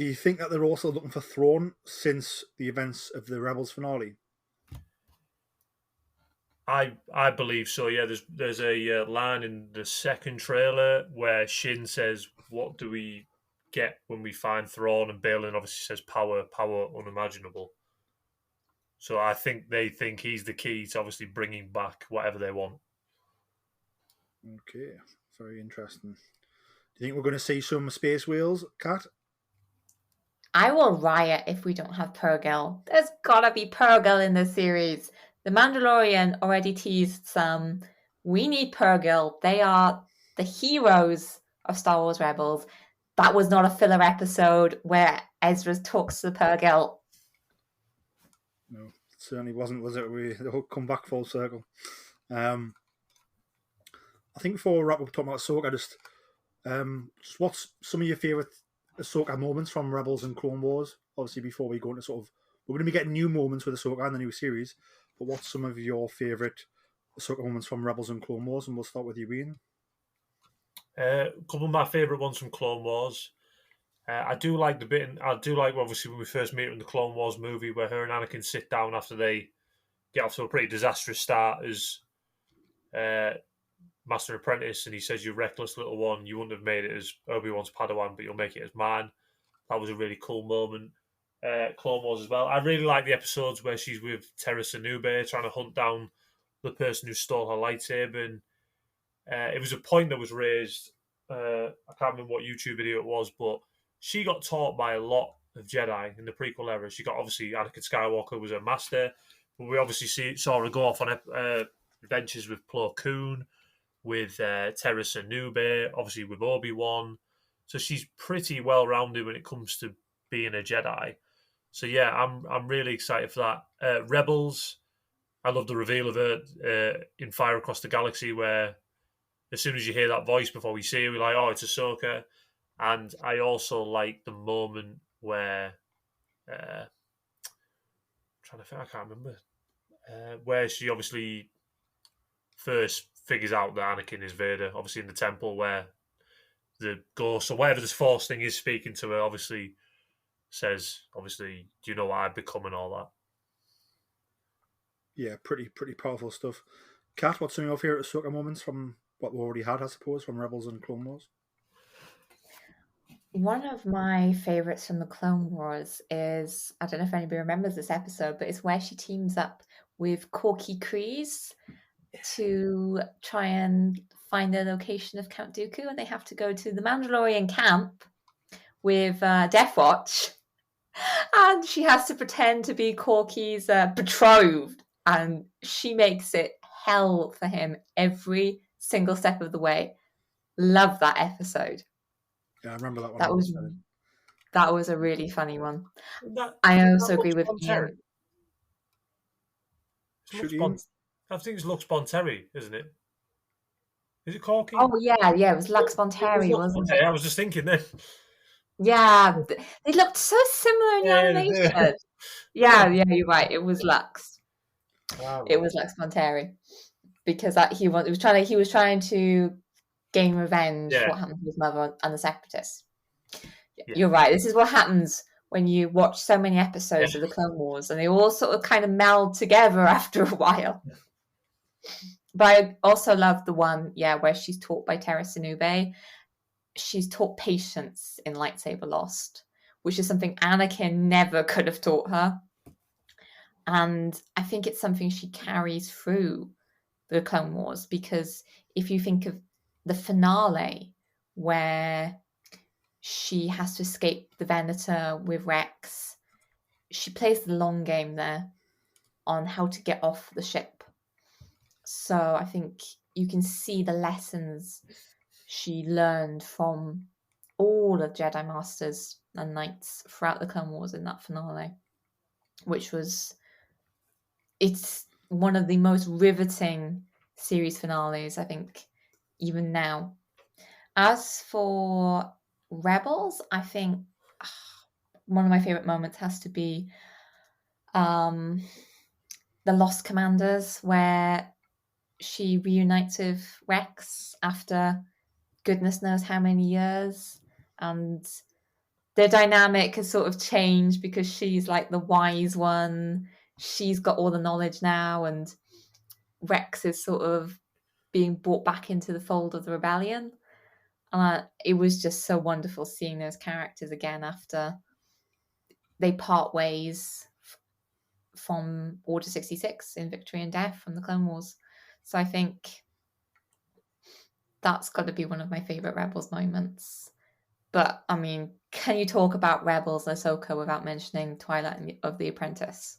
you think that they're also looking for Thrawn since the events of the Rebels finale? I believe so. Yeah, there's a line in the second trailer where Shin says, "What do we get when we find Thrawn?" And Balin obviously says, "Power unimaginable." So I think they think he's the key to obviously bringing back whatever they want. Okay, very interesting. Do you think we're going to see some space whales, Kat? I will riot if we don't have Purrgil. There's gotta be Purrgil in this series. The Mandalorian already teased some. We need Purrgil. They are the heroes of Star Wars Rebels. That was not a filler episode where Ezra talks to the Purrgil. No, it certainly wasn't, was it? The whole come back full circle. I think before we wrap up talking about Ahsoka, just what's some of your favourite Ahsoka moments from Rebels and Clone Wars? Obviously, before we go into we're going to be getting new moments with Ahsoka in the new series, but what's some of your favourite Ahsoka moments from Rebels and Clone Wars? And we'll start with you, Iain. A couple of my favourite ones from Clone Wars. I do like the bit, obviously when we first meet her in the Clone Wars movie where her and Anakin sit down after they get off to a pretty disastrous start as Master and Apprentice, and he says, "You reckless little one, you wouldn't have made it as Obi-Wan's Padawan, but you'll make it as mine." That was a really cool moment. Clone Wars as well. I really like the episodes where she's with Terrace Nube trying to hunt down the person who stole her lightsaber. And it was a point that was raised. I can't remember what YouTube video it was, but she got taught by a lot of Jedi in the prequel era. She got, obviously, Anakin Skywalker was her master, but we obviously saw her go off on adventures with Plo Koon, with Terrace Nube, obviously with Obi-Wan. So she's pretty well-rounded when it comes to being a Jedi. So yeah, I'm really excited for that. Rebels, I love the reveal of her in Fire Across the Galaxy, where as soon as you hear that voice before we see her, we're like, oh, it's Ahsoka. And I also like the moment where, trying to think, I can't remember, where she obviously first figures out that Anakin is Vader, obviously in the temple, where the ghost or whatever this Force thing is speaking to her, obviously says, obviously, do you know what I've become and all that? Yeah, pretty powerful stuff. Kat, what's some of your favourite Ahsoka moments from what we already had, I suppose, from Rebels and Clone Wars? One of my favourites from the Clone Wars is, I don't know if anybody remembers this episode, but it's where she teams up with Corky Kryze to try and find the location of Count Dooku, and they have to go to the Mandalorian camp with Death Watch, and she has to pretend to be Corky's betrothed, and she makes it hell for him every single step of the way. Love that episode. Yeah, I remember that one. That was a really funny one. I also agree with Iain. I think it's Lux Bonteri, isn't it? Is it Corky? Oh yeah, it was Lux Bonteri, wasn't it? I was just thinking then. Yeah, they looked so similar in the animation. Yeah, you're right. It was Lux. Wow. It was Lux Bonteri because he was trying to gain revenge for what happened to his mother and the Separatists. Yeah. You're right. This is what happens when you watch so many episodes of the Clone Wars, and they all sort of kind of meld together after a while. But I also love the one, where she's taught by Terrace Nube. She's taught patience in Lightsaber Lost, which is something Anakin never could have taught her. And I think it's something she carries through the Clone Wars, because if you think of the finale where she has to escape the Venator with Rex, she plays the long game there on how to get off the ship. So I think you can see the lessons she learned from all the Jedi Masters and Knights throughout the Clone Wars in that finale. it's one of the most riveting series finales, I think, even now. As for Rebels, I think one of my favorite moments has to be the Lost Commanders, where she reunites with Rex after goodness knows how many years, and their dynamic has sort of changed because she's like the wise one. She's got all the knowledge now, and Rex is sort of being brought back into the fold of the rebellion. It was just so wonderful seeing those characters again after they part ways from Order 66 in Victory and Death from the Clone Wars. So I think that's got to be one of my favorite Rebels moments. But, I mean, can you talk about Rebels and Ahsoka without mentioning Twilight of the Apprentice?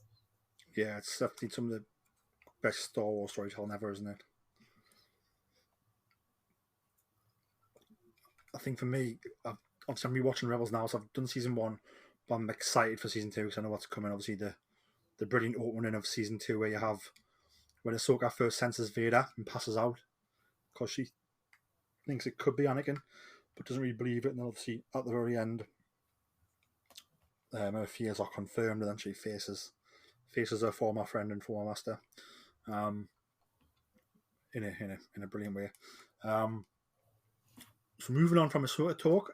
Yeah, it's definitely some of the best Star Wars storytelling ever, isn't it? I think for me, obviously I'm rewatching Rebels now, so I've done season 1, but I'm excited for season 2 because I know what's coming. Obviously, the brilliant opening of season 2 where when Ahsoka first senses Vader and passes out because she thinks it could be Anakin, but doesn't really believe it, and then obviously at the very end, her fears are confirmed, and then she faces her former friend and former master, in a brilliant way. So moving on from Ahsoka talk,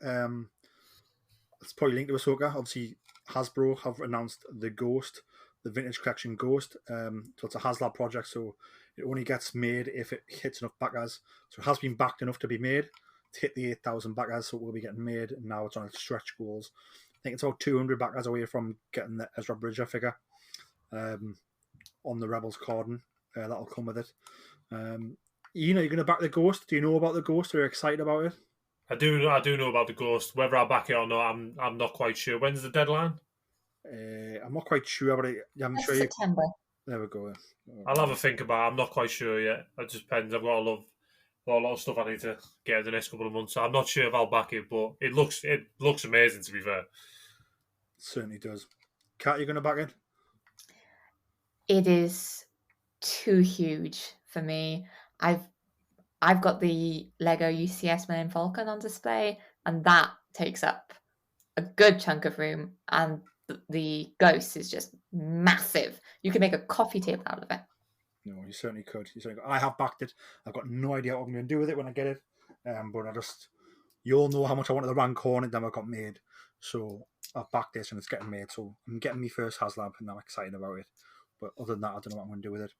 it's probably linked to Ahsoka. Obviously, Hasbro have announced the Ghost, the Vintage Collection Ghost. So it's a haslab project, so it only gets made if it hits enough backers. So it has been backed enough to be made to hit the 8,000 backers, so it will be getting made. And now it's on its stretch goals. I think it's about 200 backers away from getting the Ezra Bridger figure on the Rebels carding. That'll come with it. Ian, are you going to back the Ghost? Do you know about the Ghost? Are you excited about it? I do know about the Ghost. Whether I back it or not, I'm not quite sure. When's the deadline? I'm not quite sure, but I'm sure September. There we go. I'll have a think about it. I'm not quite sure yet. It just depends. I've got a lot of stuff I need to get in the next couple of months. So I'm not sure if I'll back it, but it looks amazing, to be fair. It certainly does. Kat, you going to back it? It is too huge for me. I've got the Lego UCS Millennium Falcon on display, and that takes up a good chunk of room, and the Ghost is just massive. You can make a coffee table out of it. No, you certainly could. I have backed it. I've got no idea what I'm going to do with it when I get it. But you all know how much I wanted the Rancor and then I got made. So I've backed this and it's getting made. So I'm getting my first haslab and I'm excited about it. But other than that, I don't know what I'm going to do with it.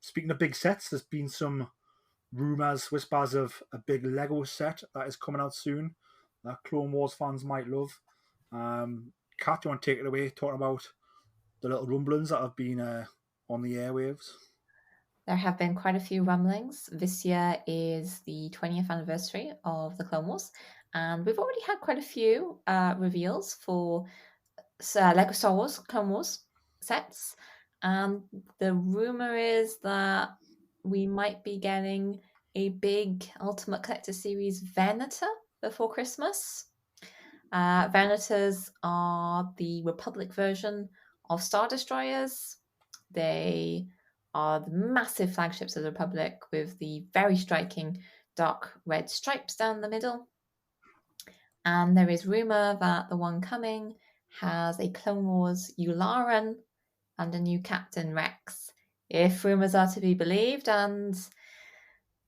Speaking of big sets, there's been some whispers of a big Lego set that is coming out soon that Clone Wars fans might love. Kat, do you want to take it away, talking about the little rumblings that have been on the airwaves? There have been quite a few rumblings. This year is the 20th anniversary of the Clone Wars, and we've already had quite a few reveals for Lego Star Wars Clone Wars sets. And the rumor is that we might be getting a big Ultimate Collector Series Venator before Christmas. Venators are the Republic version of Star Destroyers. They are the massive flagships of the Republic with the very striking dark red stripes down the middle. And there is rumour that the one coming has a Clone Wars Yularen and a new Captain Rex, if rumours are to be believed. And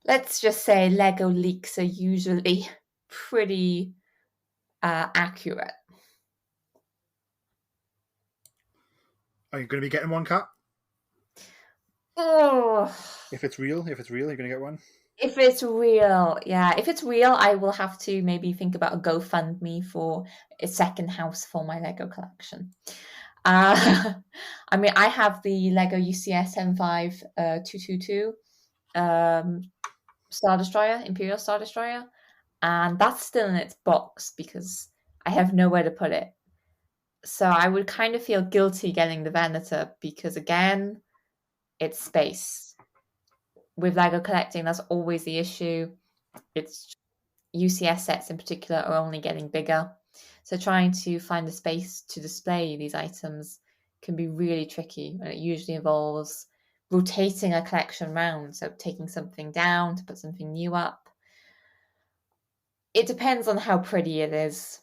let's just say Lego leaks are usually pretty accurate. Are you going to be getting one, Kat? Oh. If it's real, you're going to get one? If it's real, yeah. If it's real, I will have to maybe think about a GoFundMe for a second house for my Lego collection. I mean, I have the Lego UCS M5222 Star Destroyer, Imperial Star Destroyer, and that's still in its box because I have nowhere to put it. So I would kind of feel guilty getting the Venator because, again, it's space. With Lego collecting, that's always the issue. It's UCS sets in particular are only getting bigger. So trying to find the space to display these items can be really tricky, and it usually involves rotating a collection round, so taking something down to put something new up. It depends on how pretty it is,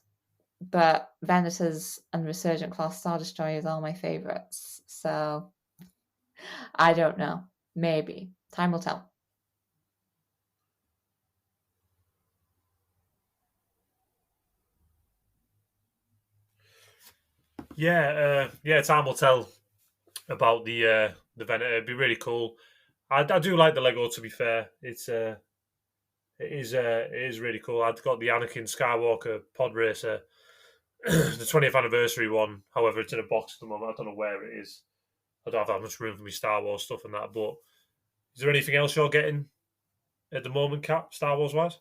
but Venators and Resurgent-class Star Destroyers are my favourites, so I don't know. Maybe. Time will tell. Yeah, time will tell about the Venator. It'd be really cool. I do like the Lego. To be fair, it is really cool. I've got the Anakin Skywalker pod racer, the 20th anniversary one. However, it's in a box at the moment. I don't know where it is. I don't have that much room for my Star Wars stuff and that. But is there anything else you're getting at the moment, Kat, Star Wars wise?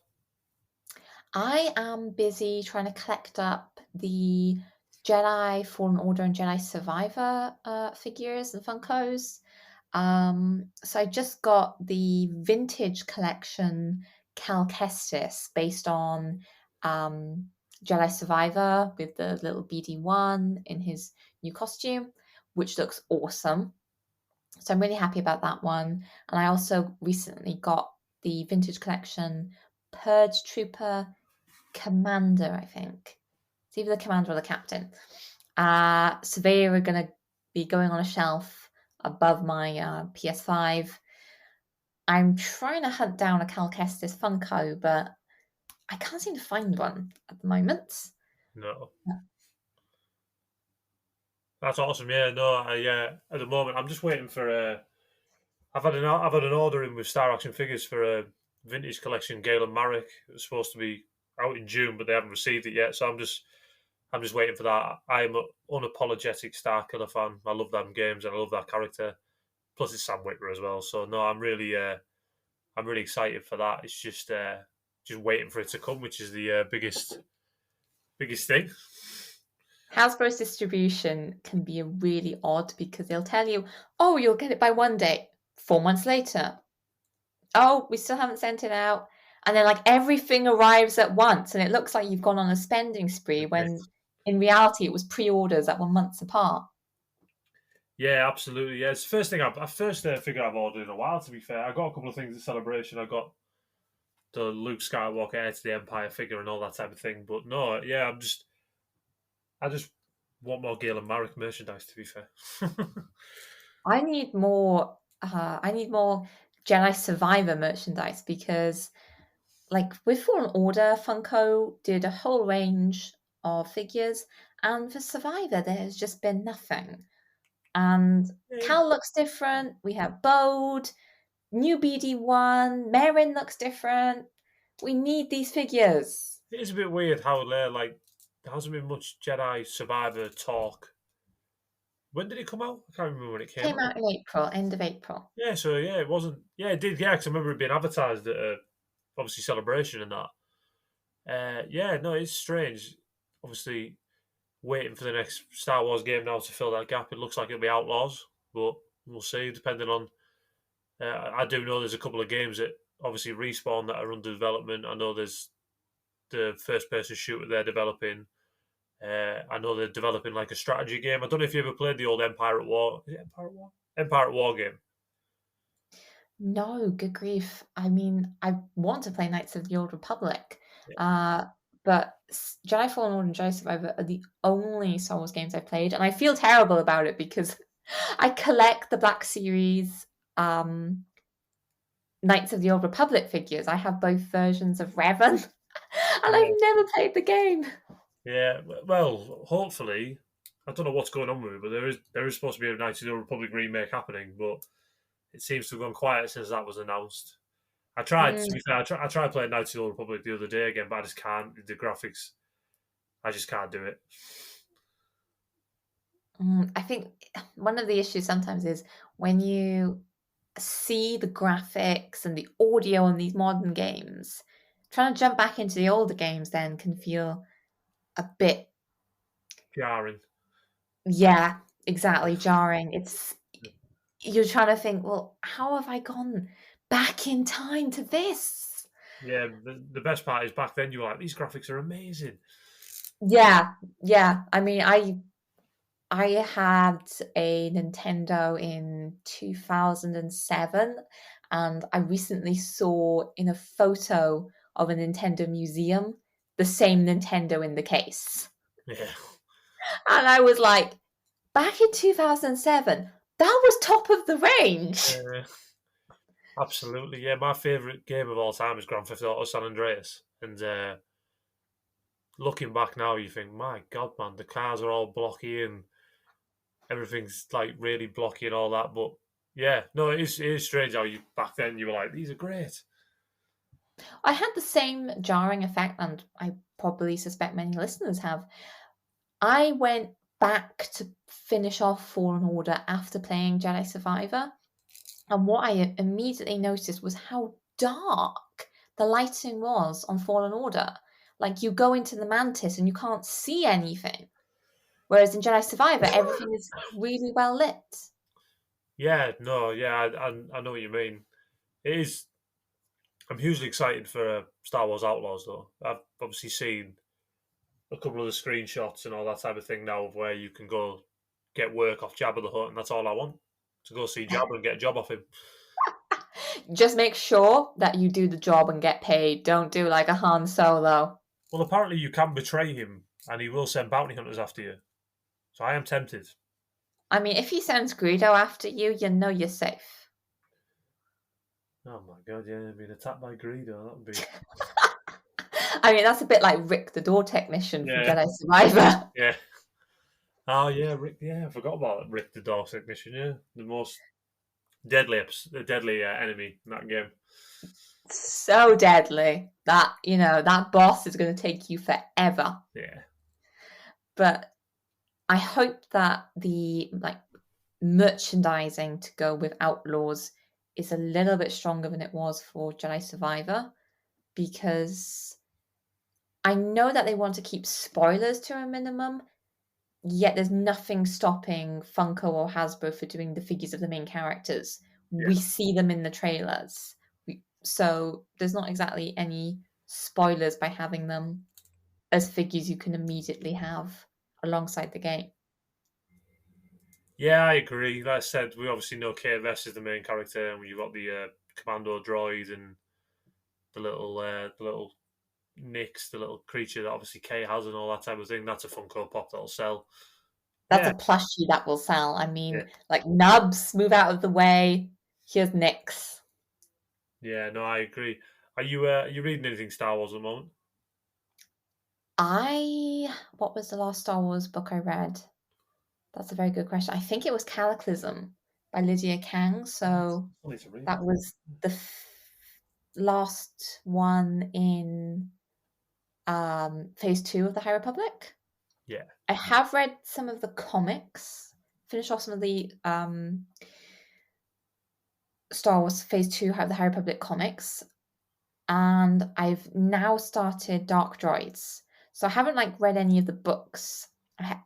I am busy trying to collect up the Jedi Fallen Order and Jedi Survivor figures and Funkos. So I just got the vintage collection Cal Kestis based on Jedi Survivor with the little BD1 in his new costume, which looks awesome. So I'm really happy about that one. And I also recently got the vintage collection Purge Trooper Commander, I think. It's either the commander or the captain. So they are going to be going on a shelf above my PS5. I'm trying to hunt down a Cal Kestis Funko, but I can't seem to find one at the moment. No. That's awesome. Yeah, no, at the moment I'm just waiting for. I've had an order in with Star Action Figures for a vintage collection Galen Marek. It was supposed to be out in June, but they haven't received it yet. So I'm just waiting for that. I'm an unapologetic Star Killer fan. I love them games and I love that character. Plus, it's Sam Witwer as well. So no, I'm really excited for that. It's just waiting for it to come, which is the biggest thing. Hasbro's distribution can be really odd because they'll tell you, "Oh, you'll get it by one date." 4 months later, "Oh, we still haven't sent it out." And then, like, everything arrives at once, and it looks like you've gone on a spending spree when, in reality, it was pre-orders that were months apart. Yeah, absolutely. Yeah, it's the first figure I've ordered in a while. To be fair, I got a couple of things at Celebration. I got the Luke Skywalker Heir to the Empire figure and all that type of thing. But no, yeah, I just want more Galen Marek merchandise. To be fair, I need more. I need more Jedi Survivor merchandise because, like, with Fallen Order, Funko did a whole range of figures, and for Survivor, there's just been nothing. And Cal looks different. We have Bode, new BD1, Merrin looks different. We need these figures. It is a bit weird how there hasn't been much Jedi Survivor talk. When did it come out? I can't remember when it came out. Came out in April, end of April. Yeah, so yeah, it wasn't. Yeah, it did. Yeah, because I remember it being advertised at obviously Celebration and that. Yeah, no, it's strange. Obviously, waiting for the next Star Wars game now to fill that gap. It looks like it'll be Outlaws, but we'll see. Depending on, I do know there's a couple of games that obviously Respawn that are under development. I know there's the first-person shooter they're developing. I know they're developing like a strategy game. I don't know if you ever played the old Empire at War. Is it Empire at War? Empire at War game. No, good grief. I mean, I want to play Knights of the Old Republic, but Jedi Fallen Order and Jedi Survivor are the only Star Wars games I've played, and I feel terrible about it because I collect the Black Series Knights of the Old Republic figures. I have both versions of Revan, and I've never played the game. Yeah, well, hopefully, I don't know what's going on with it, but there is supposed to be a Knights of the Old Republic remake happening, but it seems to have gone quiet since that was announced. I tried, to be fair, I tried playing Knights of the Old Republic the other day again, but I just can't. The graphics, I just can't do it. I think one of the issues sometimes is when you see the graphics and the audio in these modern games, trying to jump back into the older games then can feel a bit jarring. Yeah, exactly, jarring. You're trying to think, well, how have I gone back in time to this? Yeah, the best part is back then you were like, these graphics are amazing. Yeah. I mean, I had a Nintendo in 2007, and I recently saw in a photo of a Nintendo museum the same Nintendo in the case. Yeah. And I was like, back in 2007, that was top of the range. Absolutely, yeah. My favourite game of all time is Grand Theft Auto San Andreas. And looking back now, you think, my God, man, the cars are all blocky and everything's like really blocky and all that. But yeah, no, it is strange how you back then you were like, these are great. I had the same jarring effect, and I probably suspect many listeners have. I went back to finish off Fallen Order after playing Jedi Survivor, and what I immediately noticed was how dark the lighting was on Fallen Order. Like, you go into the Mantis and you can't see anything, whereas in Jedi Survivor, everything is really well lit. Yeah, no, yeah, I know what you mean. It is. I'm hugely excited for Star Wars Outlaws, though. I've obviously seen a couple of the screenshots and all that type of thing now of where you can go get work off Jabba the Hutt, and that's all I want, to go see Jabba and get a job off him. Just make sure that you do the job and get paid. Don't do like a Han Solo. Well, apparently you can betray him, and he will send bounty hunters after you. So I am tempted. I mean, if he sends Greedo after you, you know you're safe. Oh my God, yeah, being attacked by Greedo, that would be... I mean, that's a bit like Rick the door technician from Jedi Survivor. Yeah. Oh, yeah, Rick, yeah, I forgot about Rick the door technician, yeah. The most deadly enemy in that game. So deadly that, that boss is going to take you forever. Yeah. But I hope that the merchandising to go with Outlaws is a little bit stronger than it was for Jedi Survivor, because I know that they want to keep spoilers to a minimum, yet there's nothing stopping Funko or Hasbro for doing the figures of the main characters. Yeah. We see them in the trailers. So there's not exactly any spoilers by having them as figures you can immediately have alongside the game. Yeah, I agree. Like I said, we obviously know KVS is the main character, and you've got the commando droid and the little Nix, the little creature that obviously Kay has and all that type of thing. That's a Funko Pop that'll sell. That's a plushie that will sell. I mean, like, Nubs, move out of the way. Here's Nix. Yeah, no, I agree. Are you reading anything Star Wars at the moment? What was the last Star Wars book I read? That's a very good question. I think it was Cataclysm by Lydia Kang. So that was the last one in Phase 2 of the High Republic. Yeah. I have read some of the comics, finished off some of the Star Wars Phase 2 of the High Republic comics, and I've now started Dark Droids. So I haven't read any of the books.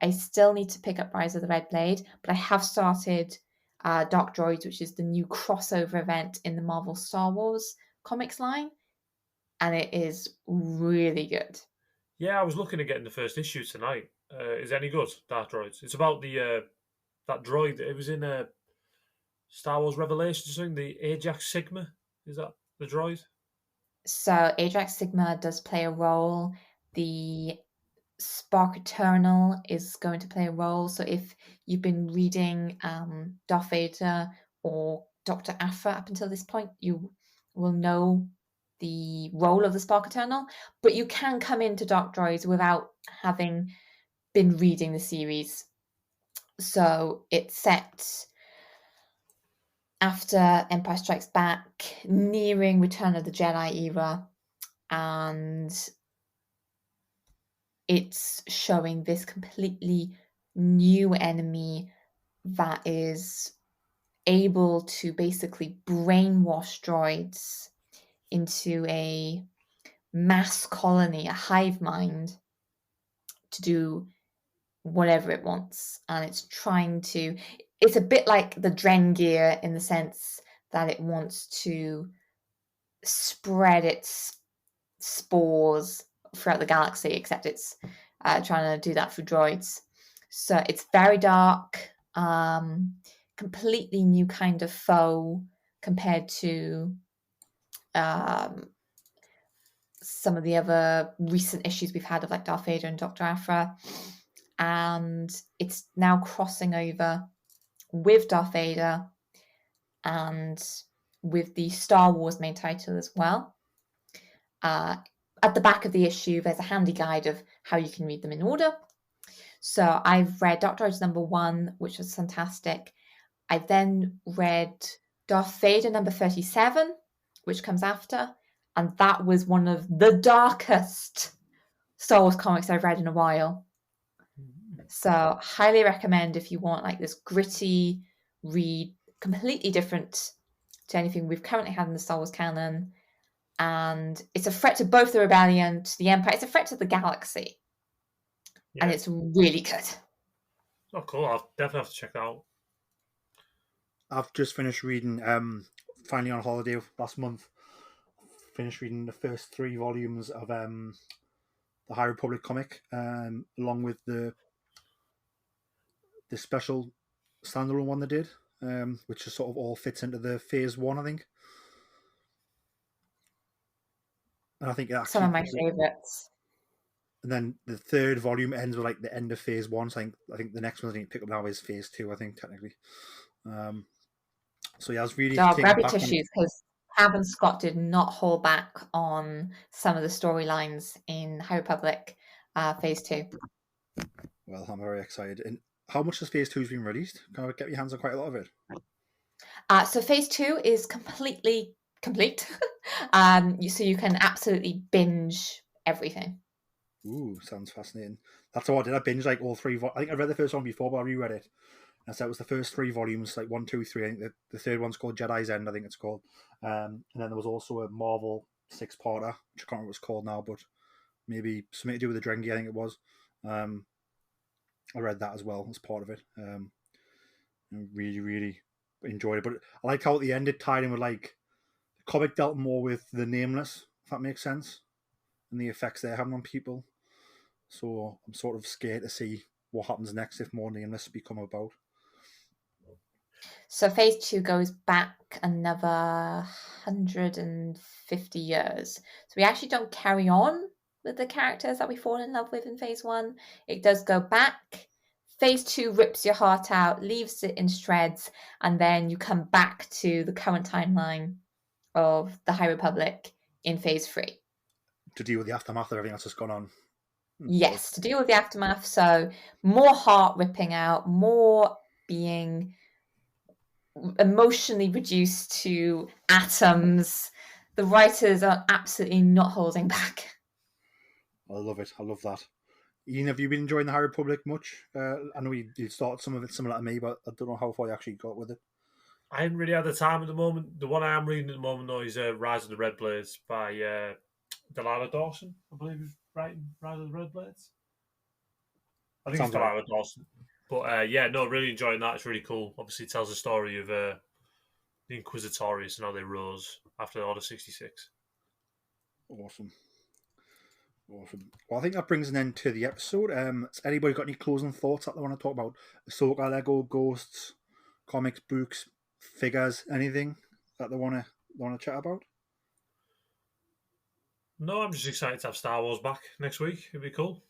I still need to pick up Rise of the Red Blade, but I have started Dark Droids, which is the new crossover event in the Marvel Star Wars comics line, and it is really good. Yeah, I was looking at getting the first issue tonight. Is it any good, Dark Droids? It's about the that droid. It was in Star Wars Revelations, something. The Ajax Sigma, is that the droid? So Ajax Sigma does play a role. The Spark Eternal is going to play a role. So if you've been reading Darth Vader or Dr. Aphra up until this point, you will know the role of the Spark Eternal. But you can come into Dark Droids without having been reading the series. So it's set after Empire Strikes Back, nearing Return of the Jedi era, and it's showing this completely new enemy that is able to basically brainwash droids into a mass colony, a hive mind, to do whatever it wants. And it's a bit like the Drengir in the sense that it wants to spread its spores throughout the galaxy, except it's trying to do that through droids. So it's very dark, completely new kind of foe compared to some of the other recent issues we've had of like Darth Vader and Dr. Aphra. And it's now crossing over with Darth Vader and with the Star Wars main title as well. At the back of the issue, there's a handy guide of how you can read them in order. So I've read Dr. Edge number 1, which was fantastic. I then read Darth Vader number 37, which comes after, and that was one of the darkest Star Wars comics I've read in a while. So highly recommend if you want like this gritty read, completely different to anything we've currently had in the Star Wars canon. And it's a threat to both the Rebellion, to the Empire. It's a threat to the galaxy. Yeah. And it's really good. Oh, cool. I'll definitely have to check that out. I've just finished reading, finally on holiday last month, finished reading the first 3 volumes of the High Republic comic, along with the special standalone one they did, which just sort of all fits into the Phase 1, I think. And I think some of my favourites. And then the 3rd volume ends with like the end of Phase 1. So I think the next one I think pick up now is Phase 2. I think technically. So yeah, I was really. Grab your tissues because Cav and Scott did not hold back on some of the storylines in High Republic Phase 2. Well, I'm very excited. And how much has Phase 2 been released? Can I get your hands on quite a lot of it? So Phase 2 is completely complete. So you can absolutely binge everything. Ooh, sounds fascinating. That's what I did. I binged like all 3. I think I read the first one before, but I reread it. And so it was the first 3 volumes, like 1, 2, 3. I think the 3rd one's called Jedi's End, I think it's called. And then there was also a Marvel 6-parter, which I can't remember what it's called now, but maybe something to do with the Drengi, I think it was. I read that as well as part of it. And really, really enjoyed it. But I like how at the end it tied in with like the comic dealt more with the Nameless, if that makes sense, and the effects they're having on people. So I'm sort of scared to see what happens next if more Nameless become about. So Phase 2 goes back another 150 years. So we actually don't carry on with the characters that we fall in love with in Phase 1. It does go back. Phase 2 rips your heart out, leaves it in shreds, and then you come back to the current timeline of the High Republic in Phase 3. To deal with the aftermath of everything that's just gone on. Yes, to deal with the aftermath. So more heart ripping out, more being emotionally reduced to atoms. The writers are absolutely not holding back. I love it. I love that. Iain, have you been enjoying the High Republic much? I know you started some of it similar to me, but I don't know how far you actually got with it. I haven't really had the time at the moment. The one I am reading at the moment, though, is Rise of the Red Blades by Delilah Dawson, I believe is writing Rise of the Red Blades. I think it's Delilah Dawson. But really enjoying that. It's really cool. Obviously, it tells the story of the Inquisitorius and how they rose after Order 66. Awesome. Well, I think that brings an end to the episode. Has anybody got any closing thoughts that they want to talk about? Ahsoka, Lego, Ghosts, comics, books, figures, anything that they want to chat about? No, I'm just excited to have Star Wars back next week. It'd be cool.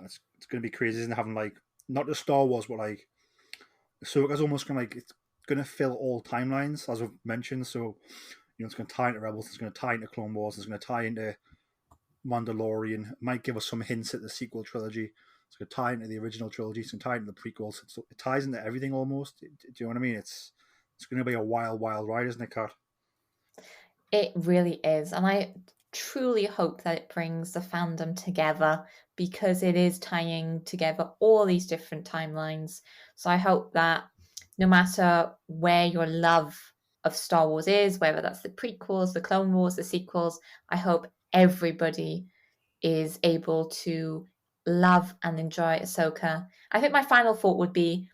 It's going to be crazy, isn't it? Having like not just Star Wars, but like Ahsoka's almost going to like it's going to fill all timelines, as we've mentioned. So it's going to tie into Rebels, it's going to tie into Clone Wars, it's going to tie into Mandalorian. It might give us some hints at the sequel trilogy. It's going to tie into the original trilogy. It's going to tie into the prequels. It ties into everything almost. Do you know what I mean? It's going to be a wild, wild ride, isn't it, Kat? It really is. And I truly hope that it brings the fandom together because it is tying together all these different timelines. So I hope that no matter where your love of Star Wars is, whether that's the prequels, the Clone Wars, the sequels, I hope everybody is able to love and enjoy Ahsoka. I think my final thought would be,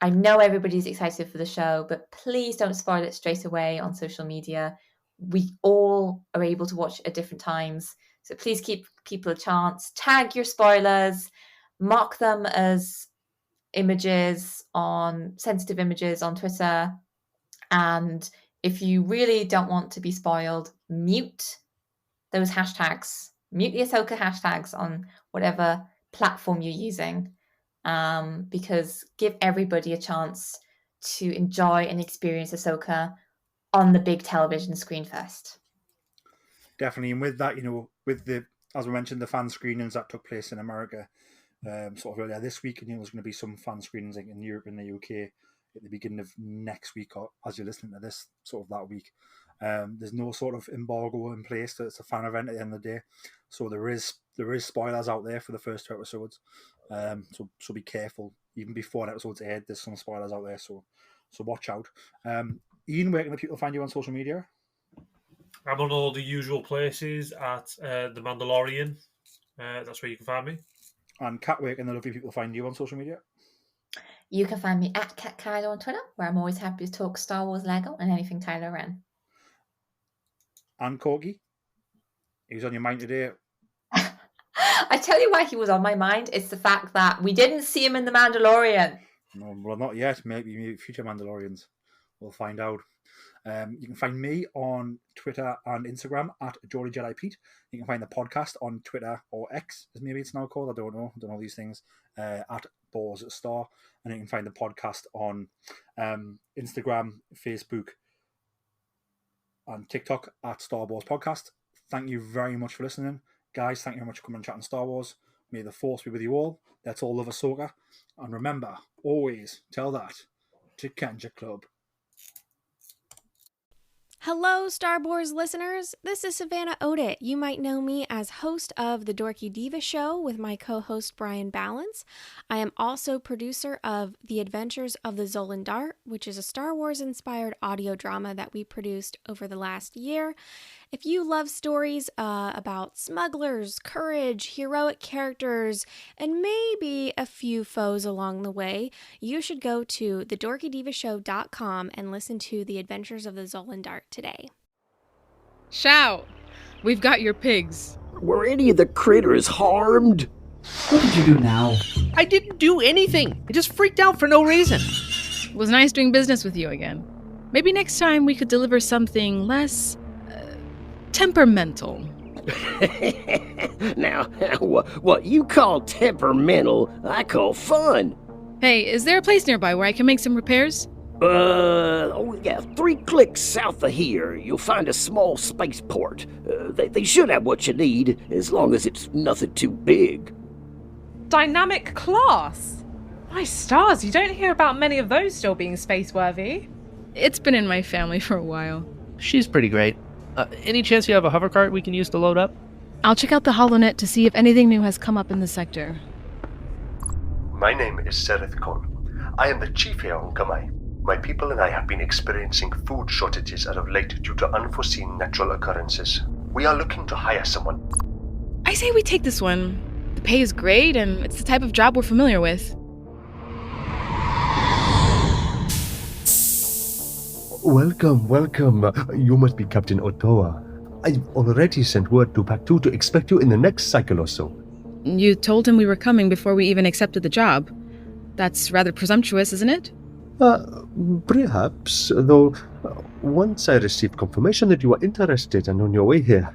I know everybody's excited for the show, but please don't spoil it straight away on social media. We all are able to watch at different times. So please keep people a chance. Tag your spoilers. Mark them as sensitive images on Twitter. And if you really don't want to be spoiled, mute those hashtags. Mute the Ahsoka hashtags on whatever platform you're using, because give everybody a chance to enjoy and experience Ahsoka on the big television screen first. Definitely. And with that, as we mentioned, the fan screenings that took place in America sort of earlier this week, and there's going to be some fan screenings in Europe and the UK at the beginning of next week, or as you're listening to this, sort of that week. There's no sort of embargo in place. It's a fan event at the end of the day, so there is spoilers out there for the first 2 episodes. So be careful. Even before an episode's aired, there's some spoilers out there. So watch out. Iain, where can people find you on social media? I'm on all the usual places at The Mandalorian. That's where you can find me. And Kat, where can the lovely people find you on social media? You can find me at Kat Kylo on Twitter, where I'm always happy to talk Star Wars, Lego, and anything Kylo Ren. And Corgi, he was on your mind today. I tell you why he was on my mind. It's the fact that we didn't see him in The Mandalorian. No, well, not yet. Maybe future Mandalorians. We'll find out. You can find me on Twitter and Instagram at Jolly Jedi Pete. You can find the podcast on Twitter, or X, as maybe it's now called. I don't know these things. At Boars Star. And you can find the podcast on Instagram, Facebook, and TikTok at Star Wars Podcast. Thank you very much for listening. Guys, thank you very much for coming and chatting Star Wars. May the Force be with you all. Let's all love Ahsoka. And remember, always tell that to Kenja Club. Hello, Star Wars listeners. This is Savannah Odit. You might know me as host of The Dorky Diva Show with my co-host Brian Balance. I am also producer of The Adventures of the Zolan Dart, which is a Star Wars-inspired audio drama that we produced over the last year. If you love stories about smugglers, courage, heroic characters, and maybe a few foes along the way, you should go to thedorkydivashow.com and listen to The Adventures of the Zolan Dart today. Shout! We've got your pigs. Were any of the critters harmed? What did you do now? I didn't do anything. I just freaked out for no reason. It was nice doing business with you again. Maybe next time we could deliver something less temperamental. Now, what you call temperamental, I call fun. Hey, is there a place nearby where I can make some repairs? 3 clicks south of here, you'll find a small spaceport. They should have what you need, as long as it's nothing too big. Dynamic class? My stars, you don't hear about many of those still being space-worthy. It's been in my family for a while. She's pretty great. Any chance you have a hover cart we can use to load up? I'll check out the HoloNet to see if anything new has come up in the sector. My name is Sereth Kon. I am the chief here on Kamai. My people and I have been experiencing food shortages as of late due to unforeseen natural occurrences. We are looking to hire someone. I say we take this one. The pay is great, and it's the type of job we're familiar with. Welcome. You must be Captain Otoa. I've already sent word to Pac 2 to expect you in the next cycle or so. You told him we were coming before we even accepted the job. That's rather presumptuous, isn't it? Perhaps, though once I received confirmation that you were interested and on your way here,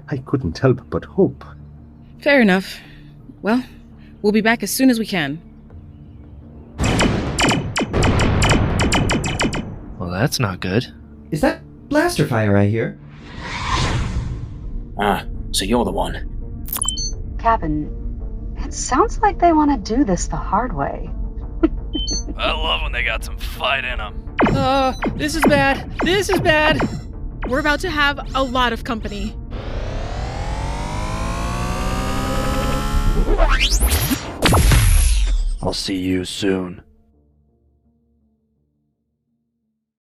I couldn't help but hope. Fair enough. Well, we'll be back as soon as we can. Well, that's not good. Is that blaster fire I hear? So you're the one. Captain, it sounds like they want to do this the hard way. I love when they got some fight in them. This is bad. This is bad. We're about to have a lot of company. I'll see you soon.